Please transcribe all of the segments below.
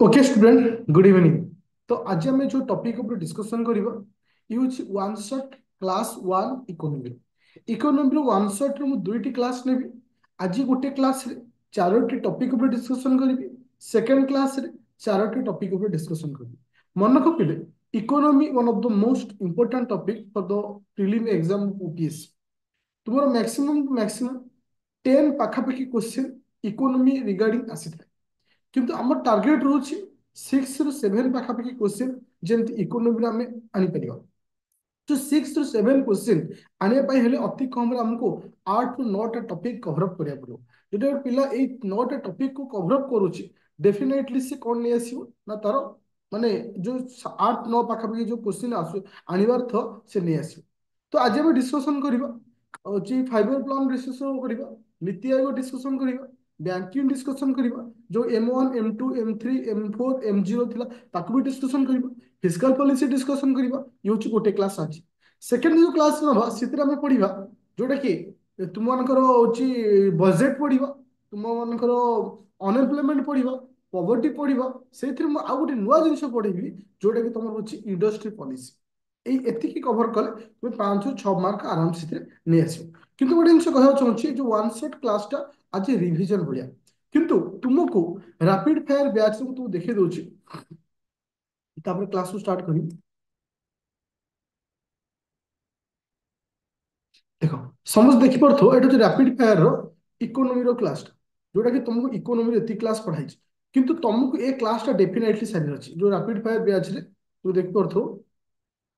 Okay student good evening. तो आज आम जो टॉपिक ऊपर डिस्कशन करिबा use one shot class one economy. Economy रो वन शॉट रो मु दुईटी क्लास नेबी। आज गोटे क्लास रे चारोटी टॉपिक ऊपर डिस्कशन करिबी। सेकंड क्लास रे चारोटी टॉपिक ऊपर डिस्कशन करिबी। मन रखिले economy one of the most important topic for the prelim exam UPSC. तुमरो मैक्सिमम 10 पाखापाखि क्वेश्चन इकोनॉमी रिगार्डिंग आसी था। किंतु आम टार्गेट रोचे 6 ରୁ 7 पाखापाखि क्वेश्चन जमी इकोनॉमी आम आनीपर। जो 6 ରୁ 7 क्वेश्चन आने अति कम आमको 8 ରୁ 9टा टॉपिक कवरअप करा पड़ो। जो पिला 9टा टॉपिक को कवरअप करुच्ची डेफिनेटली से कौन नहीं आसो ना तार माने जो 8 9 पाखापाखि जो क्वेश्चन आसु आनिबार थ से नहीं आसो। तो आज आम डिस्कसन करबा फाइव ईयर प्लान डिस्कसन करबा, नीति आयोग डिस्कसन करबा, बैंकिंग डिस्कसन करबा, जो M1 M2 M3 M4 M0 थिला ताकू भी डिस्कसन करबा, फिस्कल पॉलिसी डिस्कसन करबा। ये हूँ गोटे क्लास आज। सेकेंड जो क्लास नवा सितरे आम पढ़ा जोटा कि तुम मानकर हूँ बजेट पढ़ा, तुम मानकर अनएम्प्लॉयमेंट पढ़ा, पॉवर्टी पढ़ा, से आउ गोटे नुआ जिन पढ़ेबी जोटा कि तुम हूँ इंडस्ट्री पॉलिसी। एतिकी कभर कले तुम 5 ରୁ 6 मार्क आराम से नहीं आस। किंतु गोटे जिन कहना चाहूँगी जो वन शॉट क्लासटा आज रिविजन भाया किंतु तुमको रैपिड फायर बैच तुम देखे दूसरी क्लास स्टार्ट करी। देख समस्त देखिपो ये रैपिड फायर इकोनॉमी रो क्लास जोटा कि तुमको इकोनॉमी एति क्लास पढ़ाई किंतु तुमको ए क्लासटा डेफिनेटली सारी अच्छी जो रैपिड फायर बैच रे तू देखिपो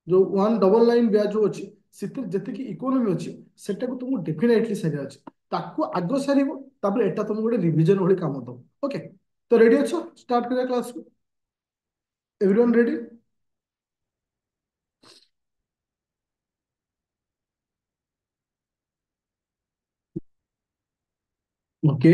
जो 199 ब्याज जो अच्छी जी इकोनॉमी अच्छी सेटा को तुमको डेफिनेटली सारी अच्छे ताकू आग सार तापर एटा तुमको गोटे रिविजन भाई काम दब। ओके तो रेडी अच्छो स्टार्ट करिया क्लास को। Everyone ready? Okay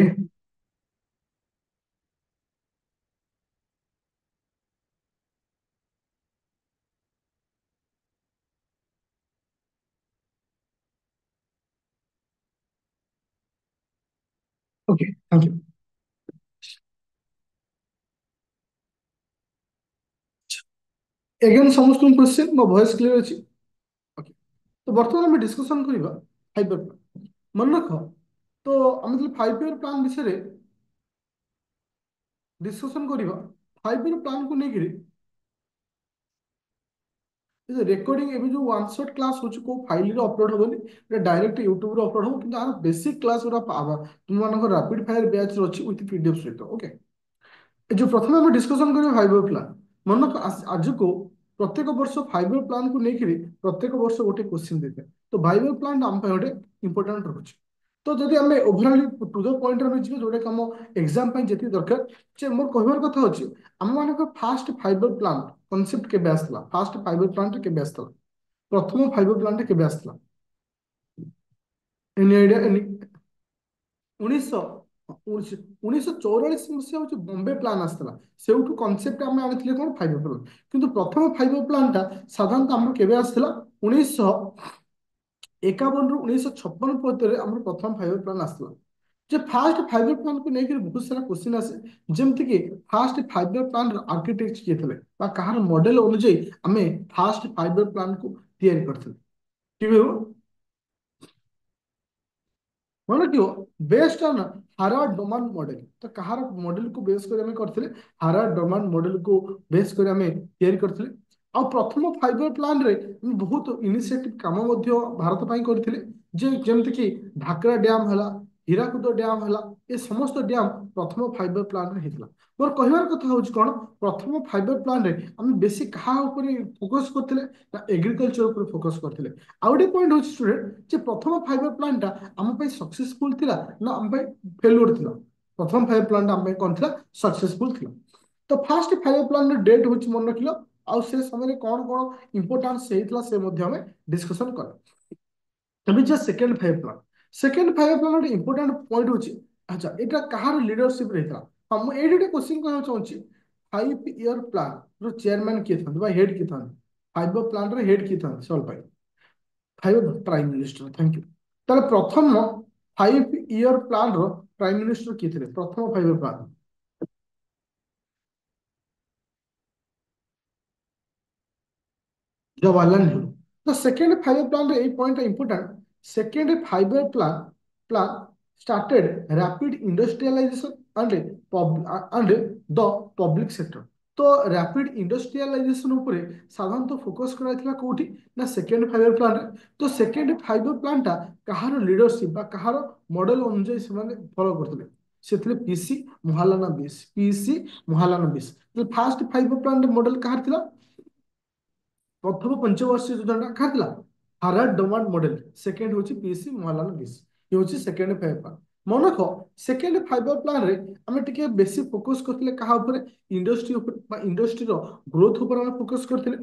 okay thank you. Again समस्त क्वेश्चन मो वॉइस क्लियर अच्छी? ओके तो बर्तमान आम डिस्कसन करवा फाइव ईयर प्लान। मन रख तो आम फाइव ईयर प्लान विषय डिस्कसन करवा। फाइव ईयर प्लान को लेकर रेकर्डिंग एवं जो वन शॉट क्लास हो फाइल रे अपलोड होनी डायरेक्ट यूट्यूब रे अपलोड हो कि बेसिक क्लास गुरा पावा तुम मान रैपिड फायर बैच अच्छी विथ पीडीएफ सहित। ओके जो प्रथम आम डिस्कसन करें फाइव ईयर प्लान। मन आज को प्रत्येक वर्ष फाइव ईयर प्लान को लेकर प्रत्येक वर्ष गोटे क्वेश्चन देते तो फाइव ईयर प्लान आम गोटे इंपोर्टाट रोचे। तो जब आम ओभरअल टू द पॉइंट रे जी जोटा कि आम एग्जाम जी दरकार जे मोर कहबार कथा अच्छे आम मान fast five year plan concept के आसला फास्ट फाइव ईयर प्लान के आसला प्रथम फाइव ईयर प्लान के आसला एनी आइडिया एनी 1944 मसीहा हूँ बॉम्बे प्लान आसला से कनसेप्ट आम आनी कौन फाइव ईयर प्लान किंतु प्रथम फाइव ईयर प्लानटा साधारणतः आम केवे आसला 1951 ରୁ 1956 ଭିତରେ ଆମର ପ୍ରଥମ ଫାଇଭ ପ୍ଲାନ୍ ଆସିଥିଲା। ଯେ ଫାଷ୍ଟ ଫାଇଭ ପ୍ଲାନ୍ କୁ ନେଇକି ବହୁତ ସାରା କ୍ୱେଶ୍ଚିନ୍ ଆସେ ଯେମିତି କି ଫାଷ୍ଟ ଫାଇଭ ପ୍ଲାନ୍ ର ଆର୍କିଟେକ୍ଟ କିଏ ଥିଲେ ବା କାହାର ମଡେଲ ଅନୁଯାୟୀ ଆମେ ଫାଷ୍ଟ ଫାଇଭ ପ୍ଲାନ୍ କୁ ତିଆରି କରିଥିଲେ କିଏ ହେବ ମାନେ କି बेस्ड ऑन हाराड डोमान मॉडल। तो कहार मॉडल को बेस कर हमें करथिले हाराड डोमान मॉडल को बेस कर हमें तैयारी करथिले। आ प्रथम फाइव ईयर प्लान रे हम बहुत इनिशिएटिव काम मध्य भारत पई करथिले जे जेमति कि ढाकरा डैम हला हीराकुद डैम हला ए समस्त डैम प्रथम फाइव ईयर प्लान रे हेतला। मोर कहबार कथा होची कोन प्रथम फाइव ईयर प्लान रे हम बेसी कहा ऊपर फोकस करथिले ना एग्रीकल्चर ऊपर फोकस करथिले। आ गोटे पॉइंट होची स्टूडेंट जे प्रथम फाइव ईयर प्लान टा आम सक्सेसफुल थिला ना आम फेल्योर थिला। प्रथम फाइव प्लान आम कौन थिला सक्सेसफुल थिला। तो फास्ट फाइव प्लान डेट होची मन रखिलो आउ से समय कौन कौन इंपोर्टेंस हेतला से मध्य हमें डिस्कशन कर। तबे जे second five plan second five plan important point होची अच्छा एटा कहार लीडरशिप रहता। हां मु एडी क्वेश्चन कहना चाहूची फाइव ईयर प्लान रो चेयरमैन किए था बा हेड किए था फाइव प्लान रे हेड किए था solve pi five prime minister thank you. ताले प्रथम फाइव ईयर प्लान रो प्राइम मिनिस्टर किए थे प्रथम फाइव प्लान जवाहरलाल नेहरू। तो सेकेंड 5 year प्लान रे point important. Second 5 year plan started rapid industrialization and the public sector। तो रैपिड इंडस्ट्रियलाइजेशन उपरे साधारणतः फोकस कराइथिला कोठी ना सेकेंड 5 year प्लान रे। तो सेकेंड 5 year प्लान टा कहार लीडरशिप बा कहार मॉडल अनुसार से माने फॉलो करथिले सेथिले पीसी मोहालाना बिस पीसी मोहालाना बिस। तो फास्ट 5 year प्लान रे मॉडल कहार थिला प्रथम पंचवर्षीय योजना क्या थिला हाराड डमांड मॉडल। सेकेंड होची पीसी मोहालाना बिस। ये होची सेकेंड 5 year प्लान। मन रख सेकेंड 5 year प्लान रे हमें टिके बेसी फोकस करथिले कहा ऊपर इंडस्ट्री ऊपर बा इंडस्ट्री रो ग्रोथ ऊपर हमें फोकस करथिले।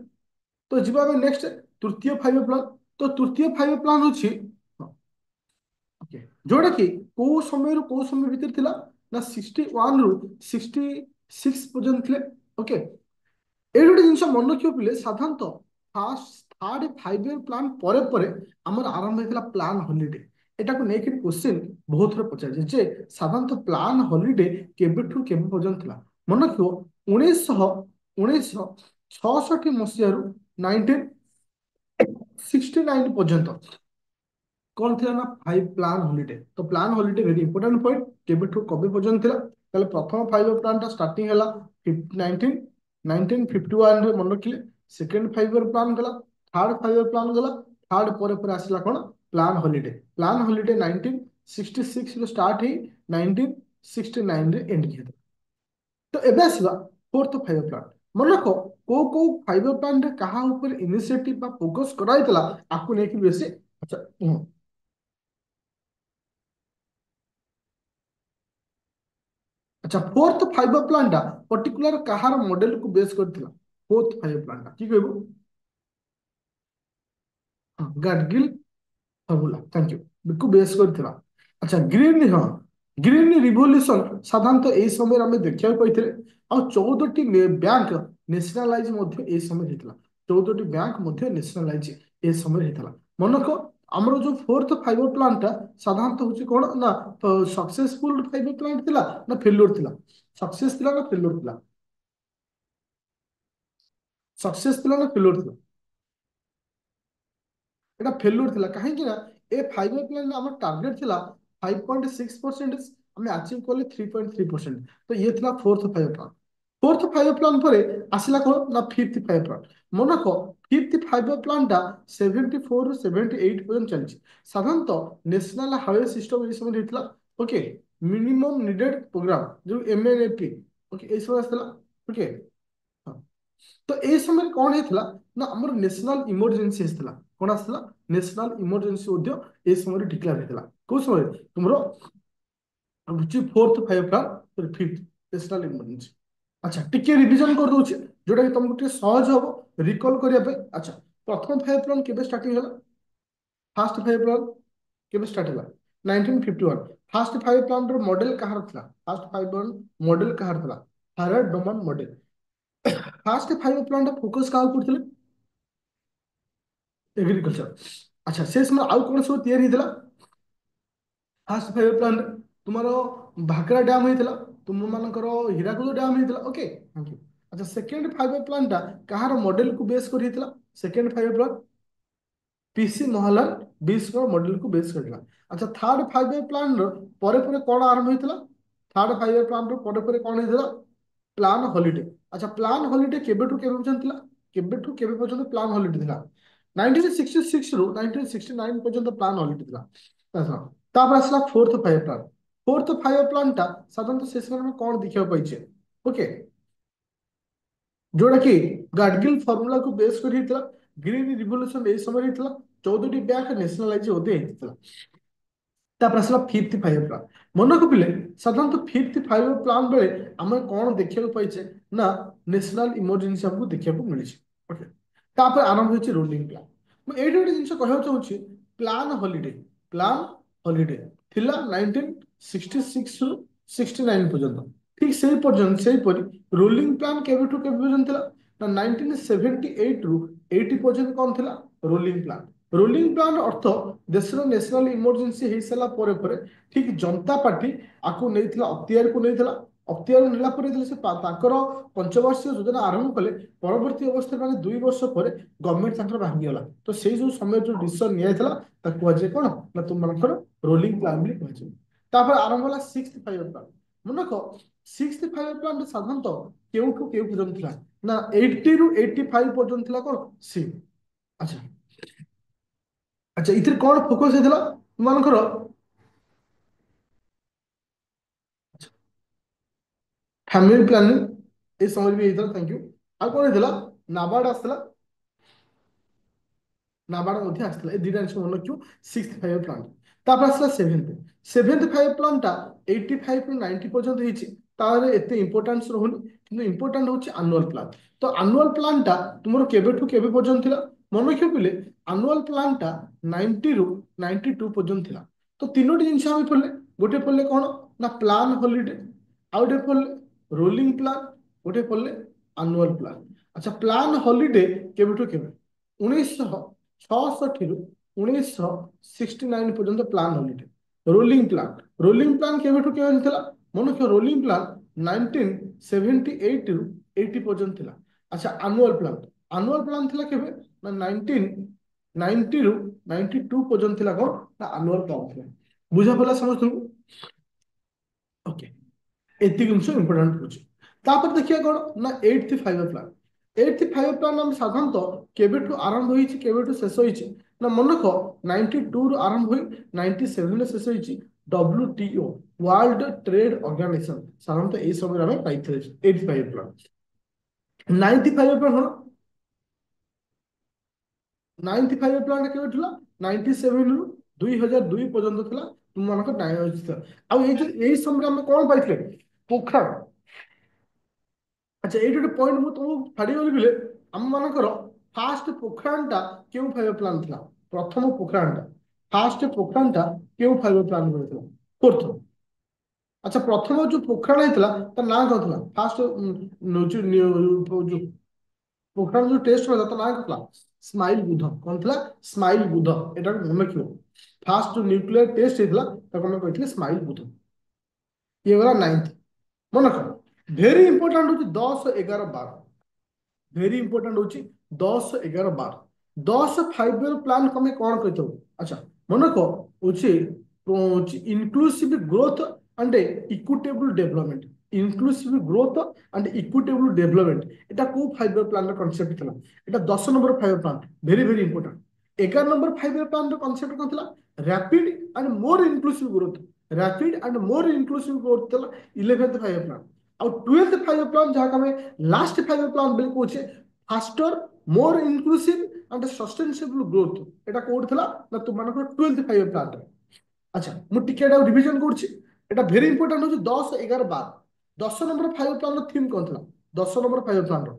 तो जिबा हमें नेक्स्ट तृतीय 5 year प्लान। तो तृतीय 5 year प्लान होची ओके जोड़ा कि को समय भीतर थिला ना 61 रु 66 पर्यंत थिले। ओके এই ଗୋଟେ ଜିନିଷ ମନେ ରଖିବ ପିଲେ ସାଧାରଣତଃ ଫାର୍ଷ୍ଟ ଥାର୍ଡ 5 year ପ୍ଲାନ୍ ପରେ ପରେ ଆମର ଆରମ୍ଭ ହେଇଥିଲା ପ୍ଲାନ୍ ହଲିଡେ। ଏଟାକୁ ନେଇକି କ୍ୱେଶ୍ଚିନ୍ ବହୁତ ଥର ପଚାରିଛି ଯେ ସାଧାରଣତଃ ପ୍ଲାନ୍ ହଲିଡେ କେବେଠୁ କେବେ ପର୍ଯ୍ୟନ୍ତ ଥିଲା। ମନେ ରଖିବ 1966 ମସିହାରୁ 1969 ପର୍ଯ୍ୟନ୍ତ कौन थी ना 5 प्लान हॉलिडे। तो plan holiday very important point केबेठू कबे पर्यंत थिला ताले प्रथम 5 year प्लान टा स्टार्टिंग हैला 19 1951 रे मन रखिले। सेकंड 5 year प्लान गला थर्ड 5 year प्लान गला थर्ड परे परे आसिला कोन प्लान हॉलिडे 1966 रो स्टार्ट ही 1969 रे एंड किया। तो एबे आसिला फोर्थ 5 year प्लान। मन रखो को 5 year प्लान रे कहा ऊपर इनिशिएटिव बा फोकस कराइतला आकु नेकी बेसी। अच्छा अच्छा फोर्थ 5 year प्लान टा पर्टिकुलर कहार मॉडल को बेस करथिला। फोर्थ 5 year प्लान टा की कहबो गाडगिल फॉर्मूला थैंक यू बिकु बेस करथिला। अच्छा ग्रीन हाँ ग्रीन रिवोल्यूशन साधारणतः एई समय हमें देखिया पाइथिले। आ 14 टी बैंक नेशनलाइज मध्ये एई समय हेतला। 14 टी बैंक मध्ये नेशनलाइज ए समय हेतला। मनको हमरो जो फोर्थ 5 year प्लान टा साधारणतः होची कोन ना सक्सेसफुल 5 year प्लान थिला ना फेल्योर थिला। सक्सेस थिला ना फेल्योर थिला। सक्सेस थिला ना फेल्योर थिला। এটা ফেলুর ଥିଲା କାହିଁକି ନା ଏ 5 year ପ୍ଲାନ ଆମର ଟାର୍ଗେଟ ଥିଲା 5.6% ଆମେ ଆଚିଭ କଲେ 3.3%। ତ ଇଏ ଥିଲା fourth 5 year plan. Fourth 5 year plan ପରେ ଆସିଲା କଣ ନା ଫିଫ୍ଥ 5 year ପ୍ଲାନ। ମନେକ ଫିଫ୍ଥ 5 year ପ୍ଲାନ ଟା 74 ରୁ 78 ପର୍ଯ୍ୟନ୍ତ ଚାଲିଛି। ସାଧାରଣତଃ ନ୍ୟାସନାଲ ହାଇୱେ ସିଷ୍ଟମ ଏଇ ସମୟରେ ହେଇଥିଲା। ଓକେ ମିନିମମ୍ ନିଡେଡ ପ୍ରୋଗ୍ରାମ ଯୋଉ MNAP ଓକେ ଏଇ ସବୁ ଆସିଥିଲା। ଓକେ तो ए समय कौन हेतला ना हमर नेशनल इमरजेंसी हेतला। कौन आसला नेशनल इमरजेंसी उद्यो ए समय डिक्लेयर हेतला। को समय तुमरो बुझी fourth 5 plan fifth national emergency. अच्छा टिके रिवीजन कर दोछि जोटा कि तुमको टिके सहज हो रिकॉल करिया पे। अच्छा प्रथम 5 प्लान केबे स्टार्टिंग हला फास्ट 5 प्लान केबे स्टार्ट हला 1951। फास्ट 5 प्लान रो मॉडल कहार थला फास्ट 5 प्लान मॉडल कहार थला Harvard Doman model. Fast 5 plan टा फोकस का ऊपर एग्रीकल्चर। अच्छा से समय आउ कौन सब तैयारी हेतला फास्ट 5 year प्लान तुम्हारो भाकरा डैम हेतला तुम मानकर हीराकुद डैम हेतला। Okay thank you. अच्छा सेकंड 5 year प्लान टा कहार मॉडल को बेस कर हेतला second 5 year plan PC Mahalanobis model को बेस करला। अच्छा थर्ड 5 year प्लान रो परे परे कौन आरंभ हेतला थर्ड 5 year प्लान रो परे परे कौन हेतला प्लान हॉलिडे। अच्छा प्लान हॉलिडे केबेठू केबे पर्यंत थिला केबेठू केबे पर्यंत प्लान हॉलिडे थिला 1966 रु 1969 पर्यंत प्लान हॉलिडे थिला। अच्छा तापर आसला fourth 5 year plan. Fourth 5 year plan टा साधारणतः से समय में कौन देखिया पाइछे ओके जोड़ा कि गाडगिल फॉर्मूला को बेस कर हेतला। ग्रीन रिवोल्यूशन ए समय हेतला 14 टी बैंक नेशनलाइज होते हेतला। तापर आसला फिफ्थ 5 year प्लान। मन रखिले साधारणतः फिफ्थ 5 year प्लान बेले आम कौन देखा पाइचे ना नेशनल इमरजेंसी हमको देखा मिली। ओके तापर आरंभ होची रोलिंग प्लान। मैं एठी गोटे जिंस कहवा चाहूची प्लान हॉलिडे थिला 1966 रु 69 पर्यंत। ठीक सेही पर्यंत सेही परि रोलिंग प्लान केबेठू केबे पर्यंत थिला ना 1978 रु 80 पर्यंत कौन थिला रोलिंग प्लान। रोलिंग प्लान अर्थ देशर नेशनल इमरजेंसी हो सारा पर ठीक जनता पार्टी आपको नहीं अख्तियार को नहीं ଅକ୍ତିଆର ନେଲା ପରେ ଯେତେବେଳେ ସେ ତାଙ୍କର ପଞ୍ଚବାର୍ଷିକ ଯୋଜନା ଆରମ୍ଭ କଲେ, ପରବର୍ତ୍ତୀ ଅବସ୍ଥାରେ ମାନେ 2 ବର୍ଷ ପରେ ଗଭର୍ଣ୍ଣମେଣ୍ଟ ତାଙ୍କର ଭାଙ୍ଗିଗଲା। ତ ସେଇ ଯୋଉ ସମୟରେ ଯୋଉ ଡିସିସନ ନିଆଯାଇଥିଲା ତାକୁ କୁହାଯାଏ କଣ ନା ତୁମମାନଙ୍କର ରୋଲିଂ ପ୍ଲାନ୍ ବୋଲି କୁହାଯାଏ। ତାପରେ ଆରମ୍ଭ ହେଲା 6th 5 ପ୍ଲାନ୍। ମନେ ରଖ 6th 5 ପ୍ଲାନ୍ ସାଧାରଣତଃ କେଉଁଠୁ କେଉଁ ପର୍ଯ୍ୟନ୍ତ ଥିଲା ନା 80 ରୁ 85 ପର୍ଯ୍ୟନ୍ତ ଥିଲା କଣ ସି। ଆଚ୍ଛା ଆଚ୍ଛା ଏଥିରେ କଣ ଫୋକସ ହେଇଥିଲା ତୁମମାନଙ୍କର ଫ୍ୟାମିଲି ପ୍ଲାନିଂ ଏ ସମୟରେ ବି ହେଇଥିଲା। Thank you. ଆଉ କଣ ହେଇଥିଲା ନାବାର୍ଡ ଆସିଥିଲା, ନାବାର୍ଡ ମଧ୍ୟ ଆସିଥିଲା। ଏ ଦୁଇଟା ଜିନିଷ ମନେ ରଖିବ 6th 5 ପ୍ଲାନ୍। ତାପରେ ଆସିଲା ସେଭେନ୍ଥ 5 ପ୍ଲାନ୍ ଟା 85 ରୁ 90 ପର୍ଯ୍ୟନ୍ତ ହେଇଛି। ତାର ଏତେ ଇମ୍ପୋର୍ଟାନ୍ସ ରହୁନି, କିନ୍ତୁ ଇମ୍ପୋର୍ଟାଣ୍ଟ ହଉଛି ଆନୁଆଲ ପ୍ଲାନ୍। ତ ଆନୁଆଲ ପ୍ଲାନ୍ ଟା ତୁମର କେବେଠୁ କେବେ ପର୍ଯ୍ୟନ୍ତ ଥିଲା ମନେ ରଖିବ ପିଲେ। ଆନୁଆଲ ପ୍ଲାନ୍ ଟା 90 ରୁ 92 ପର୍ଯ୍ୟନ୍ତ ଥିଲା। ତ ତିନୋଟି ଜିନିଷ ଆମେ ପଢିଲେ, ଗୋଟେ ପଢିଲେ କଣ ନା ପ୍ଲାନ୍ ହଲିଡେ, ଆଉ ଗୋଟେ ପଢିଲେ ରୋଲିଂ ପ୍ଲାନ୍, ଗୋଟେ ପଢିଲେ ଆନୁଆଲ ପ୍ଲାନ୍। ଆଚ୍ଛା ପ୍ଲାନ୍ ହଲିଡେ କେବେଠୁ କେବେ 1966 ରୁ 1969 ପର୍ଯ୍ୟନ୍ତ ପ୍ଲାନ୍ ହଲିଡେ। ରୋଲିଂ ପ୍ଲାନ୍ କେବେଠୁ କେବେ ଥିଲା ମନେ ରଖିବ। ରୋଲିଂ ପ୍ଲାନ୍ 1978 ରୁ 80 ପର୍ଯ୍ୟନ୍ତ ଥିଲା। ଆଚ୍ଛା ଆନୁଆଲ ପ୍ଲାନ୍ ଥିଲା କେବେ ନା 1990 ରୁ 92 ପର୍ଯ୍ୟନ୍ତ ଥିଲା କଣ ନା ଆନୁଆଲ ପ୍ଲାନ୍ ଥିଲା। ବୁଝା ପଡିଲା ସମସ୍ତଙ୍କୁ? ଓକେ ଏତିକି ଜିନିଷ ଇମ୍ପୋର୍ଟାଣ୍ଟ ରହୁଛି। ତାପରେ ଦେଖିବା କଣ ନା 8th 5 ପ୍ଲାନ୍। 8th 5 ପ୍ଲାନ୍ ଆମେ ସାଧାରଣତଃ କେବେଠୁ ଆରମ୍ଭ ହେଇଛି କେବେଠୁ ଶେଷ ହେଇଛି ନା ମନେ ରଖ 92 ରୁ ଆରମ୍ଭ ହୋଇ 97 ରେ ଶେଷ ହେଇଛି। WTO ୱାର୍ଲଡ ଟ୍ରେଡ ଅର୍ଗାନାଇଜେସନ ସାଧାରଣତଃ ଏଇ ସମୟରେ ଆମେ ପାଇଥିଲେ 8th 5 ପ୍ଲାନ୍। 9th 5 ପ୍ଲାନ୍ କଣ 9th 5 ପ୍ଲାନ୍ କେବେ ଥିଲା 97 ରୁ 2002 ପର୍ଯ୍ୟନ୍ତ ଥିଲା ତୁମମାନଙ୍କ ଥିଲା। ଆଉ ଏଇ ସମୟରେ ଆମେ କଣ ପାଇଥିଲେ ପୋଖରାଣ। ଆଚ୍ଛା ଏଇଠି ଗୋଟେ ପଏଣ୍ଟ ମୁଁ ତମକୁ ଛାଡିଗଲି ବିଲେ ଆମ ମାନଙ୍କର ଫାଷ୍ଟ ପୋଖରାଣଟା କେଉଁ 5 ପ୍ଲାନ୍ ଥିଲା। ପ୍ରଥମ ପୋଖରାଣଟା ଫାଷ୍ଟ ପୋଖରାଣଟା କେଉଁ 5 ପ୍ଲାନ୍ ଥିଲା ଫୋର୍ଥ। ଆଚ୍ଛା ପ୍ରଥମ ଯୋଉ ପୋଖରାଣ ହେଇଥିଲା ତା ନାଁ କଣ ଥିଲା ଫାଷ୍ଟ ଯୋଉ ପୋଖରାଣ ଯୋଉ ଟେଷ୍ଟ ହେଲା ତା ନାଁ କଣ ଥିଲା ସ୍ମାଇଲ ବୁଧ। କଣ ଥିଲା ସ୍ମାଇଲ ବୁଧ। ଏଟା ମନେ ରଖିବ। ଫାଷ୍ଟ ଯୋଉ ନ୍ୟୁକ୍ଲିୟର ଟେଷ୍ଟ ହେଇଥିଲା ତାକୁ ଆମେ କହିଥିଲେ ସ୍ମାଇଲ ବୁଧ। ଇଏ ଗଲା 9th। ମନେ ରଖ ଭେରି ଇମ୍ପୋର୍ଟାଣ୍ଟ ହଉଛି 10 11 12। ଭେରି ଇମ୍ପୋର୍ଟାଣ୍ଟ ହଉଛି 10 11 12। 10 5 ପ୍ଲାନ୍ ଆମେ କଣ କହିଥାଉ। ଆଚ୍ଛା ମନେ ରଖ ହଉଛି inclusive growth and equitable development. Inclusive growth and equitable development ଏଟା କୋଉ 5 ପ୍ଲାନ୍ ର କନସେପ୍ଟ ଥିଲା। ଏଟା 10 number 5 plan. Very very important. 11 number 5 plan ର କନସେପ୍ଟ କଣ ଥିଲା rapid and more inclusive growth. Rapid and more inclusive growth ଥିଲା 11th 5 ପ୍ଲାନ୍। ଆଉ 12th 5 ପ୍ଲାନ୍ ଯାହାକୁ ଆମେ ଲାଷ୍ଟ 5 ପ୍ଲାନ୍ ବୋଲି କହୁଛେ ଫାଷ୍ଟର ମୋର ଇନକ୍ଲୁସିଭ ଆଣ୍ଡ ସଷ୍ଟେନେବଲ ଗ୍ରୋଥ। ଏଟା କୋଉଠି ଥିଲା ନା ତୁମମାନଙ୍କର 12th 5 ପ୍ଲାନ୍ ରେ। ଆଚ୍ଛା ମୁଁ ଟିକେ ଏଟା ରିଭିଜନ କରୁଛି। ଏଟା ଭେରି ଇମ୍ପୋର୍ଟାଣ୍ଟ ହଉଛି 10 11 12। 10 ନମ୍ବର 5 ପ୍ଲାନ୍ ର ଥିମ୍ କଣ ଥିଲା 10 ନମ୍ବର 5 ପ୍ଲାନ୍ ର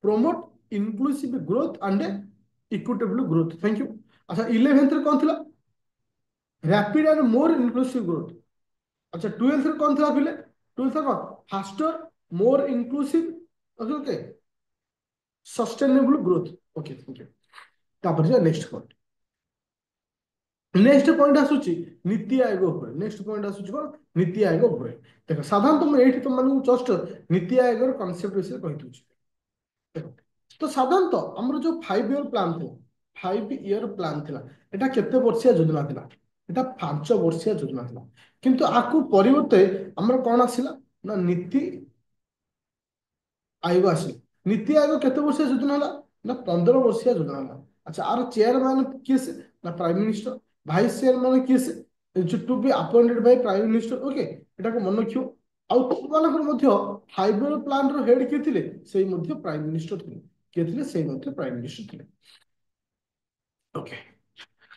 promote inclusive growth and equitable growth. Thank you. अच्छा 11th रे कौन थिला rapid and more inclusive growth. अच्छा 12th रे कौन थिला फिले 12th रे कौन faster more inclusive okay sustainable growth. Okay thank you. तापर जा नेक्स्ट पॉइंट। नेक्स्ट पॉइंट आसुची नीति आयोग ऊपर। नेक्स्ट पॉइंट आसुची कोन नीति आयोग ऊपर। देखो साधारणतः मैं एठी तुम मानू जस्ट नीति आयोग रो कांसेप्ट विषय कहि दूची। तो साधारणतः आमर जो 5 ईयर प्लान थे 5 ईयर प्लान थिला एटा केते वर्षिया योजना थिला एटा 5 वर्षिया योजना थिला। किंतु आकु परिवर्ते आमर कोन आसिला ना नीति आयोग आसिला। नीति आयोग केते वर्षिया योजना हला ना 15 वर्षिया योजना हला। अच्छा आर चेयरमैन किए से ना प्राइम मिनिस्टर। भाइस चेयरमैन किए से to be appointed by prime minister. Okay एटा को मन रखियो। आउ तुमମାନଙ୍କର ମଧ୍ୟ 5 ईयर प्लान रो हेड किए थिले सेही ମଧ୍ୟ प्राइम मिनिस्टर थिले। किए थिले सेही ମଧ୍ୟ प्राइम मिनिस्टर थिले। ओके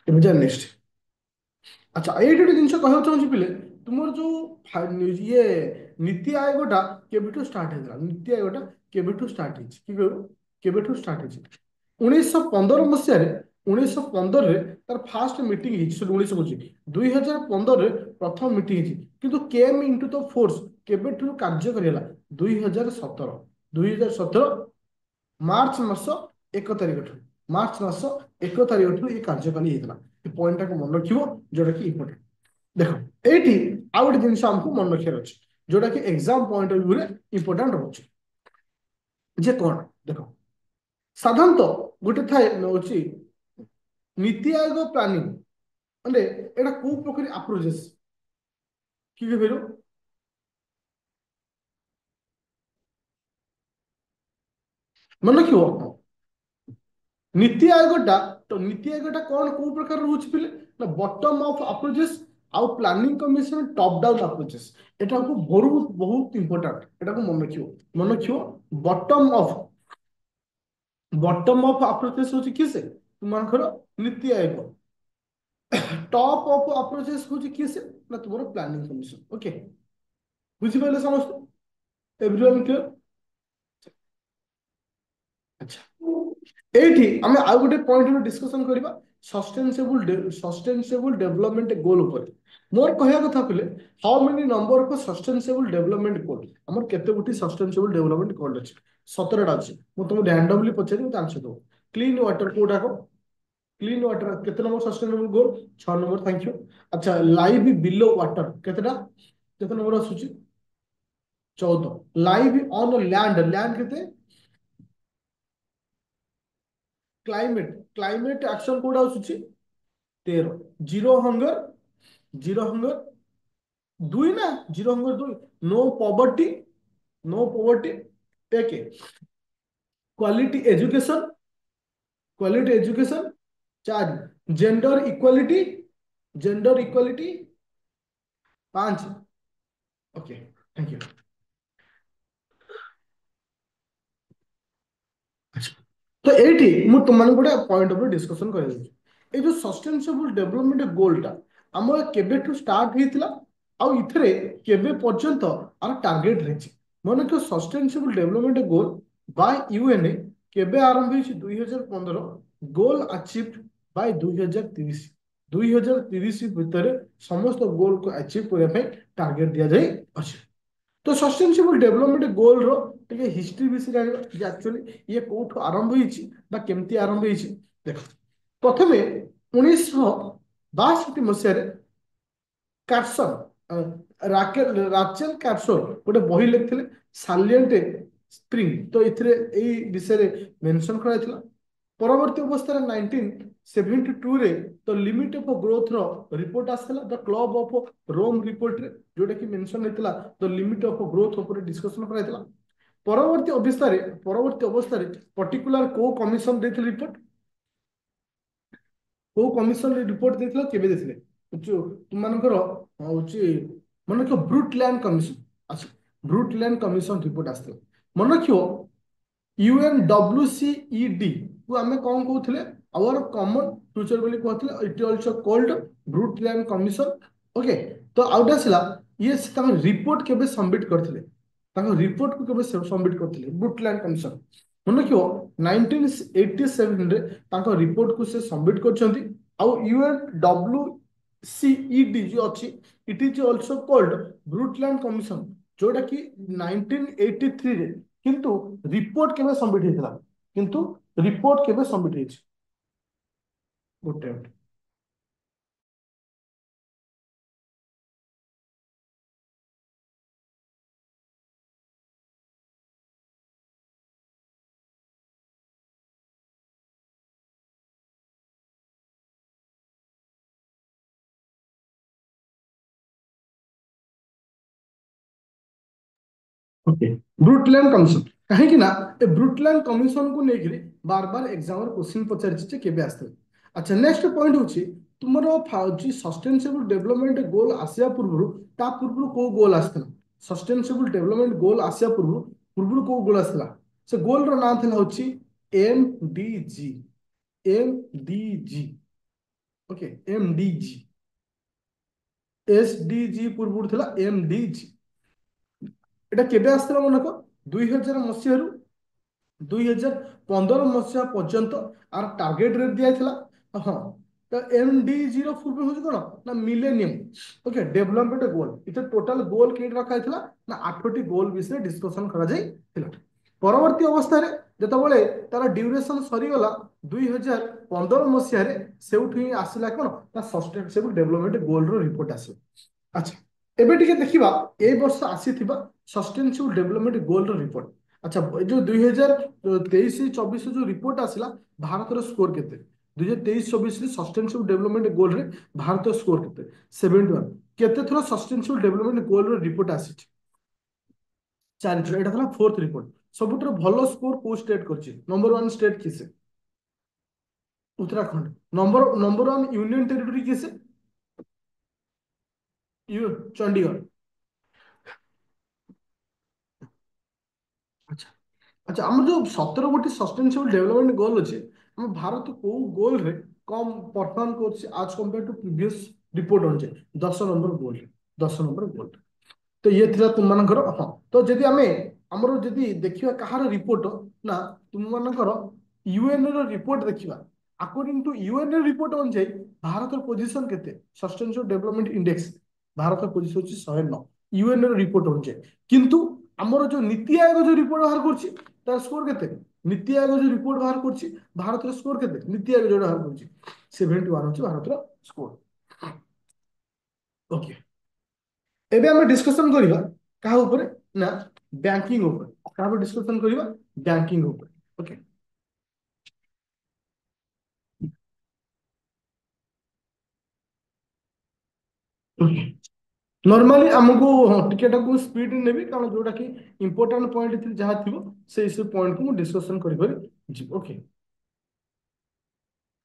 ଏବେ ଯା ନେକ୍ସଟ। ଆଚ୍ଛା ଏଇଠି ଗୋଟେ ଜିନିଷ କହିବାକୁ ଚାହୁଁଛି ପିଲେ ତୁମର ଯୋଉ ଇଏ ନୀତି ଆୟୋଗଟା କେବେଠୁ ଷ୍ଟାର୍ଟ ହେଇଥିଲା। ନୀତି ଆୟୋଗଟା କେବେଠୁ ଷ୍ଟାର୍ଟ ହେଇଛି କି କହିବ କେବେଠୁ ଷ୍ଟାର୍ଟ ହେଇଛି 1915 ମସିହାରେ। 1915ରେ ତାର ଫାଷ୍ଟ ମିଟିଂ ହେଇଛି। ସରି 19 କହୁଛି 2015ରେ ପ୍ରଥମ ମିଟିଂ ହେଇଛି। କିନ୍ତୁ କେମ୍ ଇନଟୁ ଦ ଫୋର୍ସ କେବେଠୁ କାର୍ଯ୍ୟକାରୀ ହେଲା 2017। 2017 ମାର୍ଚ୍ଚ ମାସ 1 ତାରିଖ ଠୁ। ମାର୍ଚ୍ଚ ମାସ 1 ତାରିଖ ଠୁ ଏ କାର୍ଯ୍ୟକାରୀ ହେଇଥିଲା। ଏ ପଏଣ୍ଟଟାକୁ ମନେ ରଖିବ ଯୋଉଟା କି ଇମ୍ପୋର୍ଟାଣ୍ଟ। ଦେଖ ଏଇଠି ଆଉ ଗୋଟେ ଜିନିଷ ଆମକୁ ମନେ ରଖିବାର ଅଛି ଯୋଉଟା କି ଏକ୍ସାମ ପଏଣ୍ଟ ଅଫ ଭ୍ୟୁରେ ଇମ୍ପୋର୍ଟାଣ୍ଟ ରହୁଛି ଯେ କଣ ଦେଖ ସାଧାରଣତଃ ଗୋଟେ ଥାଏ ହଉଛି ନୀତି ଆୟୋଗ ପ୍ଲାନିଂ ମାନେ ଏଇଟା କୋଉ ପ୍ରକାର ଆପ୍ରୋଚେସ୍ କି କହିଲ ମନେ ରଖିବ ନୀତି ଆୟୋଗଟା ତ ନୀତି ଆୟୋଗଟା କଣ କୋଉ ପ୍ରକାର ରହୁଛି ପିଲେ ନା ବଟମ ଅଫ୍ ଆପ୍ରୋଚେସ୍ ଆଉ planning commission top down approaches ଏଟାକୁ ବହୁତ ବହୁତ ଇମ୍ପୋର୍ଟାଣ୍ଟ ଏଟାକୁ ମନେ ରଖିବ ବଟମ ଅଫ୍ ଆପ୍ରୋଚେସ୍ ହଉଛି କିଏ ସେ ତୁମଙ୍କର NITI Aayog top of approaches ହଉଛି କିଏ ସେ ନା ତୁମର ପ୍ଲାନିଂ କମିଶନ ଓକେ ବୁଝିପାରିଲେ ସମସ୍ତେ ଏଭ୍ରିୱାନ୍ କ୍ଲିୟର ଆଚ୍ଛା ଏଇଠି ଆମେ ଆଉ ଗୋଟେ ପଏଣ୍ଟ ଡିସ୍କସନ କରିବା ସଷ୍ଟେନେବଲ ଡେଭଲପମେଣ୍ଟ ଗୋଲ ଉପରେ ମୋର କହିବା କଥା କହିଲେ how many number of sustainable development goal ଆମର କେତେ ଗୋଟି ସଷ୍ଟେନେବଲ ଡେଭଲପମେଣ୍ଟ ଗୋଲ ଅଛି 17ଟା ଅଛି ମୁଁ ତୁମକୁ ରାଣ୍ଡମଲି ପଚାରି ମତେ ଆନ୍ସର ଦେବ କ୍ଲିନ୍ ୱାଟର କୋଉଟା କ୍ଲିନ୍ ୱାଟର କେତେ number sustainable goal 6 number thank you ଆଚ୍ଛା ଲାଇଭ୍ ବିଲୋ ୱାଟର କେତେଟା କେତେ ନମ୍ବର ଆସୁଛି 14 ଲାଇଭ୍ ଅନ୍ ଲ୍ୟାଣ୍ଡ ଲ୍ୟାଣ୍ଡ କେତେ क्लाइमेट एक्शन कोड आसुची 13 जीरो हंगर दुई ना जीरो हंगर दुई नो पॉवर्टी एक क्वालिटी एजुकेशन चार gender equality 5 okay thank you तो एठी मु तुमन गोटे पॉइंट ऑफ डिस्कशन कर ए जो सस्टेनेबल डेवलपमेंट गोलटा आम केबेठू स्टार्ट होइतिला आउ इथरे केबे पर्यंत आर टार्गेट रहिछि मन को sustainable development goal by UNA केबे आरंभ होइछि 2015 गोल अचीव्ड बाय 2030 2030 भितर समस्त गोल को अचीव करने पे टार्गेट दिया जाए अछि तो सस्टेनेबल डेवलपमेंट गोल रो टिके हिस्ट्री विषय जानिबा जे एक्चुअली ये कोठो आरंभ होईछि बा केमती आरंभ होईछि देख प्रथमे 1962 मसिहारे कार्सन राचेल कार्सन गोटे बही लिखिले सालिएंट स्प्रिंग तो इथिरे एई विषय मेंशन कराइथिला परवर्ती अवस्था 1972 रे तो लिमिट ऑफ ग्रोथ रो रिपोर्ट आसला the Club of Rome report रे जोटा कि मेंशन हेतला द लिमिट ऑफ ग्रोथ ऊपर डिस्कशन कराइथिला परवर्ती अवस्था पर्टिकुलर को कमिशन देथिले रिपोर्ट को कमिशन रिपोर्ट देथिला केबे देथिले तुमମାନଙ୍କର ହଉଛି ମନେ ରଖିବ ବ୍ରୁଟ ଲ୍ୟାଣ୍ଡ କମିଶନ ଆଚ୍ଛା ବ୍ରୁଟ ଲ୍ୟାଣ୍ଡ କମିଶନ ରିପୋର୍ଟ ଆସିଥିଲା ମନେ ରଖିବ UNWCED କୁ ଆମେ କଣ କହୁଥିଲେ आवर कॉमन फ्यूचर बोली कहଥିଲେ it also called Brundtland commission okay तो आउट आसला ये रिपोर्ट केबे सबमिट करथिले रिपोर्ट को केबे सबमिट करथिले ब्रूट लैंड कमिशन मन रखियो 1987 रे रिपोर्ट को से सबमिट करछंती आउ UNWCED जो अच्छी it is also called Brundtland commission जोटा कि 1983 रे किंतु रिपोर्ट केबे सबमिट हेतला किंतु रिपोर्ट केबे सबमिट हेछि गोटे ओके ब्रुटलैंड कमिशन कहीं ना ए ब्रुटलैंड कमिशन को लेकर बार बार एग्जाम क्वेश्चन पचार केबे आसते अच्छा नेक्स्ट पॉइंट होची तुमरो फाउजी सस्टेनेबल डेवलपमेंट गोल आसिया पूर्व ता पूर्व को गोल आसला सस्टेनेबल डेवलपमेंट गोल आसिया पूर्व पूर्व को गोल आसला से गोल रो नाम थला होची MDG MDG okay MDG SDG पूर्व थला एमडीजी এটা কেবে আসছিল মনে কর 2000 মସିହାରୁ 2015 ମସିହା ପର୍ଯ୍ୟନ୍ତ ଆର ଟାର୍ଗେଟ ରେଟ୍ ଦିଆଯାଇଥିଲା ହଁ ତ ଏମଡିଜି ର ଫୁଲ୍ ଫର୍ମ ହଉଛି କଣ ନା ମିଲେନିୟମ ଓକେ ଡେଭଲପମେଣ୍ଟ ଗୋଲ ଏଥିରେ ଟୋଟାଲ ଗୋଲ କେଇଟା ରଖା ହେଇଥିଲା ନା 8ଟି ଗୋଲ ବିଷୟରେ ଡିସ୍କସନ କରାଯାଇଥିଲା ପରବର୍ତ୍ତୀ ଅବସ୍ଥାରେ ଯେତେବେଳେ ତାର ଡ୍ୟୁରେସନ ସରିଗଲା 2015 ସେଉଠୁ ହିଁ ଆସିଲା କଣ ନା ସଷ୍ଟେନେବଲ ଡେଭଲପମେଣ୍ଟ ଗୋଲର ରିପୋର୍ଟ ଆସିବ। ଆଚ୍ଛା, ଏବେ ଟିକେ ଦେଖିବା ଏଇ ବର୍ଷ ଆସିଥିବା ସଷ୍ଟେନେବଲ ଡେଭଲପମେଣ୍ଟ ଗୋଲର ରିପୋର୍ଟ। ଆଚ୍ଛା, ଏ ଯୋଉ 2023-24 ଯୋଉ ରିପୋର୍ଟ ଆସିଲା, ଭାରତର ସ୍କୋର କେତେ? 2023-24 ସଷ୍ଟେନେବଲ ଡେଭଲପମେଣ୍ଟ ଗୋଲରେ ଭାରତର ସ୍କୋର କେତେ? 71। କେତେ ଥର ସଷ୍ଟେନେବଲ ଡେଭଲପମେଣ୍ଟ ଗୋଲର ରିପୋର୍ଟ ଆସିଛି? 4 ଥର। ଏଇଟା ଥିଲା ଫୋର୍ଥ ରିପୋର୍ଟ। ସବୁଠାରୁ ଭଲ ସ୍କୋର କୋଉ ଷ୍ଟେଟ କରିଛି? ନମ୍ବର ୱାନ୍ ଷ୍ଟେଟ କିଏ? Uttarakhand. Number one union territory किसे? चंडीगढ़। अच्छा। अच्छा, आम जो 17 गोटी सस्टेनेबल डेवलपमेंट गोल अच्छे, आम भारत को गोल रे कम परफॉर्म कर आज कंपेयर टू प्रीवियस रिपोर्ट अनुसार 10 नंबर गोल। 10 नंबर गोल। तो ये थिला तुम मानकर। हाँ, तो जदि आमे हमरो जदि देखिबा कहार रिपोर्ट ना तुम मानकर यूएन रो रिपोर्ट देखिबा, अकॉर्डिंग टू यूएन रिपोर्ट अनुसार भारत पोजीशन केते sustainable development index? Bharat position होची 109 यूएन रो रिपोर्ट अनुसार। किंतु हमरो जो नीति आयोग जो रिपोर्ट बाहर करछि तार स्कोर केते? नीति आयोग जो रिपोर्ट बाहर करछि भारत रो स्कोर केते? नीति आयोग जो बाहर करछि 71 होची भारत रो स्कोर। ओके, एबे हम डिस्कशन करिबा कहा ऊपर ना बैंकिंग ऊपर। कहा डिस्कशन करिबा बैंकिंग ऊपर। ओके, नॉर्मली हमको टिकेटा को स्पीड नेबी कारण जोटा कि इंपोर्टेंट पॉइंट थी जहाँ थिबो से सब पॉइंट को डिस्कशन करि करि जी। ओके।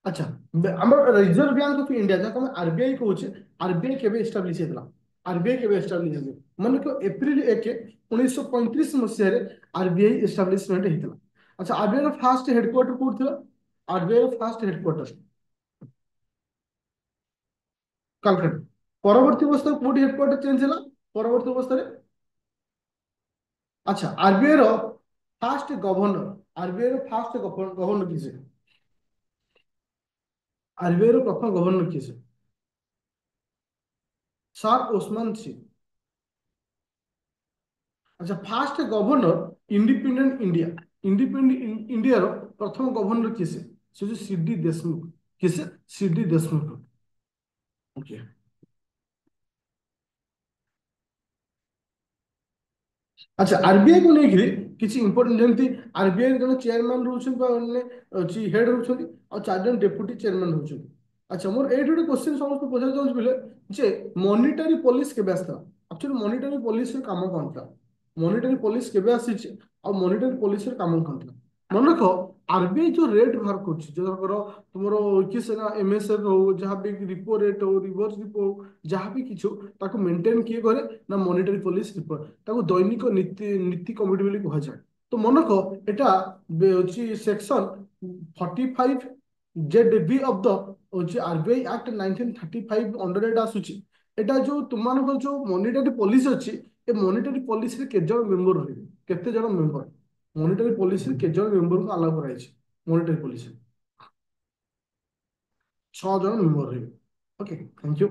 अच्छा, हमर रिजर्व बैंक ऑफ इंडिया जहाँ हम आरबीआई कहूचे, आरबीआई केबे एस्टाब्लिश हेतला? आरबीआई केबे एस्टाब्लिश हेतला? मन को अप्रैल 1 1935 मसिया रे आरबीआई एस्टाब्लिशमेंट हेतला। अच्छा, आरबीआई रो फर्स्ट हेडक्वार्टर कोड थिला? आरबीआई रो फर्स्ट हेडक्वार्टर कलकत्ता। परवर्ती अवस्था कोड हेडक्वार्टर चेंज होला परवर्ती अवस्था रे? अच्छा, आरबीआई रो फर्स्ट गवर्नर, आरबीआई रो फर्स्ट गवर्नर किसे? आरबीआई रो प्रथम गवर्नर किसे? सर ओस्मान सी। अच्छा, first governor independent India, independent India रो प्रथम गवर्नर किसे? से जो सीडी देशमुख। किसे? सीडी देशमुख। ओके। अच्छा, आरबीआई को लेकिन किसी इंपोर्टेंट जमती आरबीआई जन चेयरमैन रहउछन बा ने अछि हेड रहउछन और 4 जन डेप्यूटी चेयरमैन रहउछन। अच्छा, मोर एट गोटे क्वेश्चन समस्त पचार जाउछ बिले जे मॉनिटरी पॉलिसी केबे आस्था? एक्चुअली मॉनिटरी पॉलिसी काम कोन था? मॉनिटरी पॉलिसी केबे आसी और मॉनिटरी पॉलिसी काम कोन था? मन रख, आरबीआई जो रेट बाहर करछि जो कर तुमरो किस ना एमएसएफ हो जहां भी रिपो रेट हो रिवर्स रिपो हो जहां भी किछु ताको मेंटेन किए करे ना मॉनिटरी पॉलिसी रिपोर्ट ताको दैनिक नीति नीति कमिटी बोली कहा जाए। तो मन रख, एटा होछि section 45 Z B of the होछि आरबीआई एक्ट 1935 अंडर एटा आसुछि। एटा जो तुमनको जो मॉनिटरी पॉलिसी अछि ए मॉनिटरी पॉलिसी रे के जण मेंबर रहिबे? केते जण मेंबर? मॉनिटरी पॉलिसी रे के जण मेंबर को अलाउ कराइछि? मॉनिटरी पॉलिसी 6 जण मेंबर रहिबे। Okay, thank you.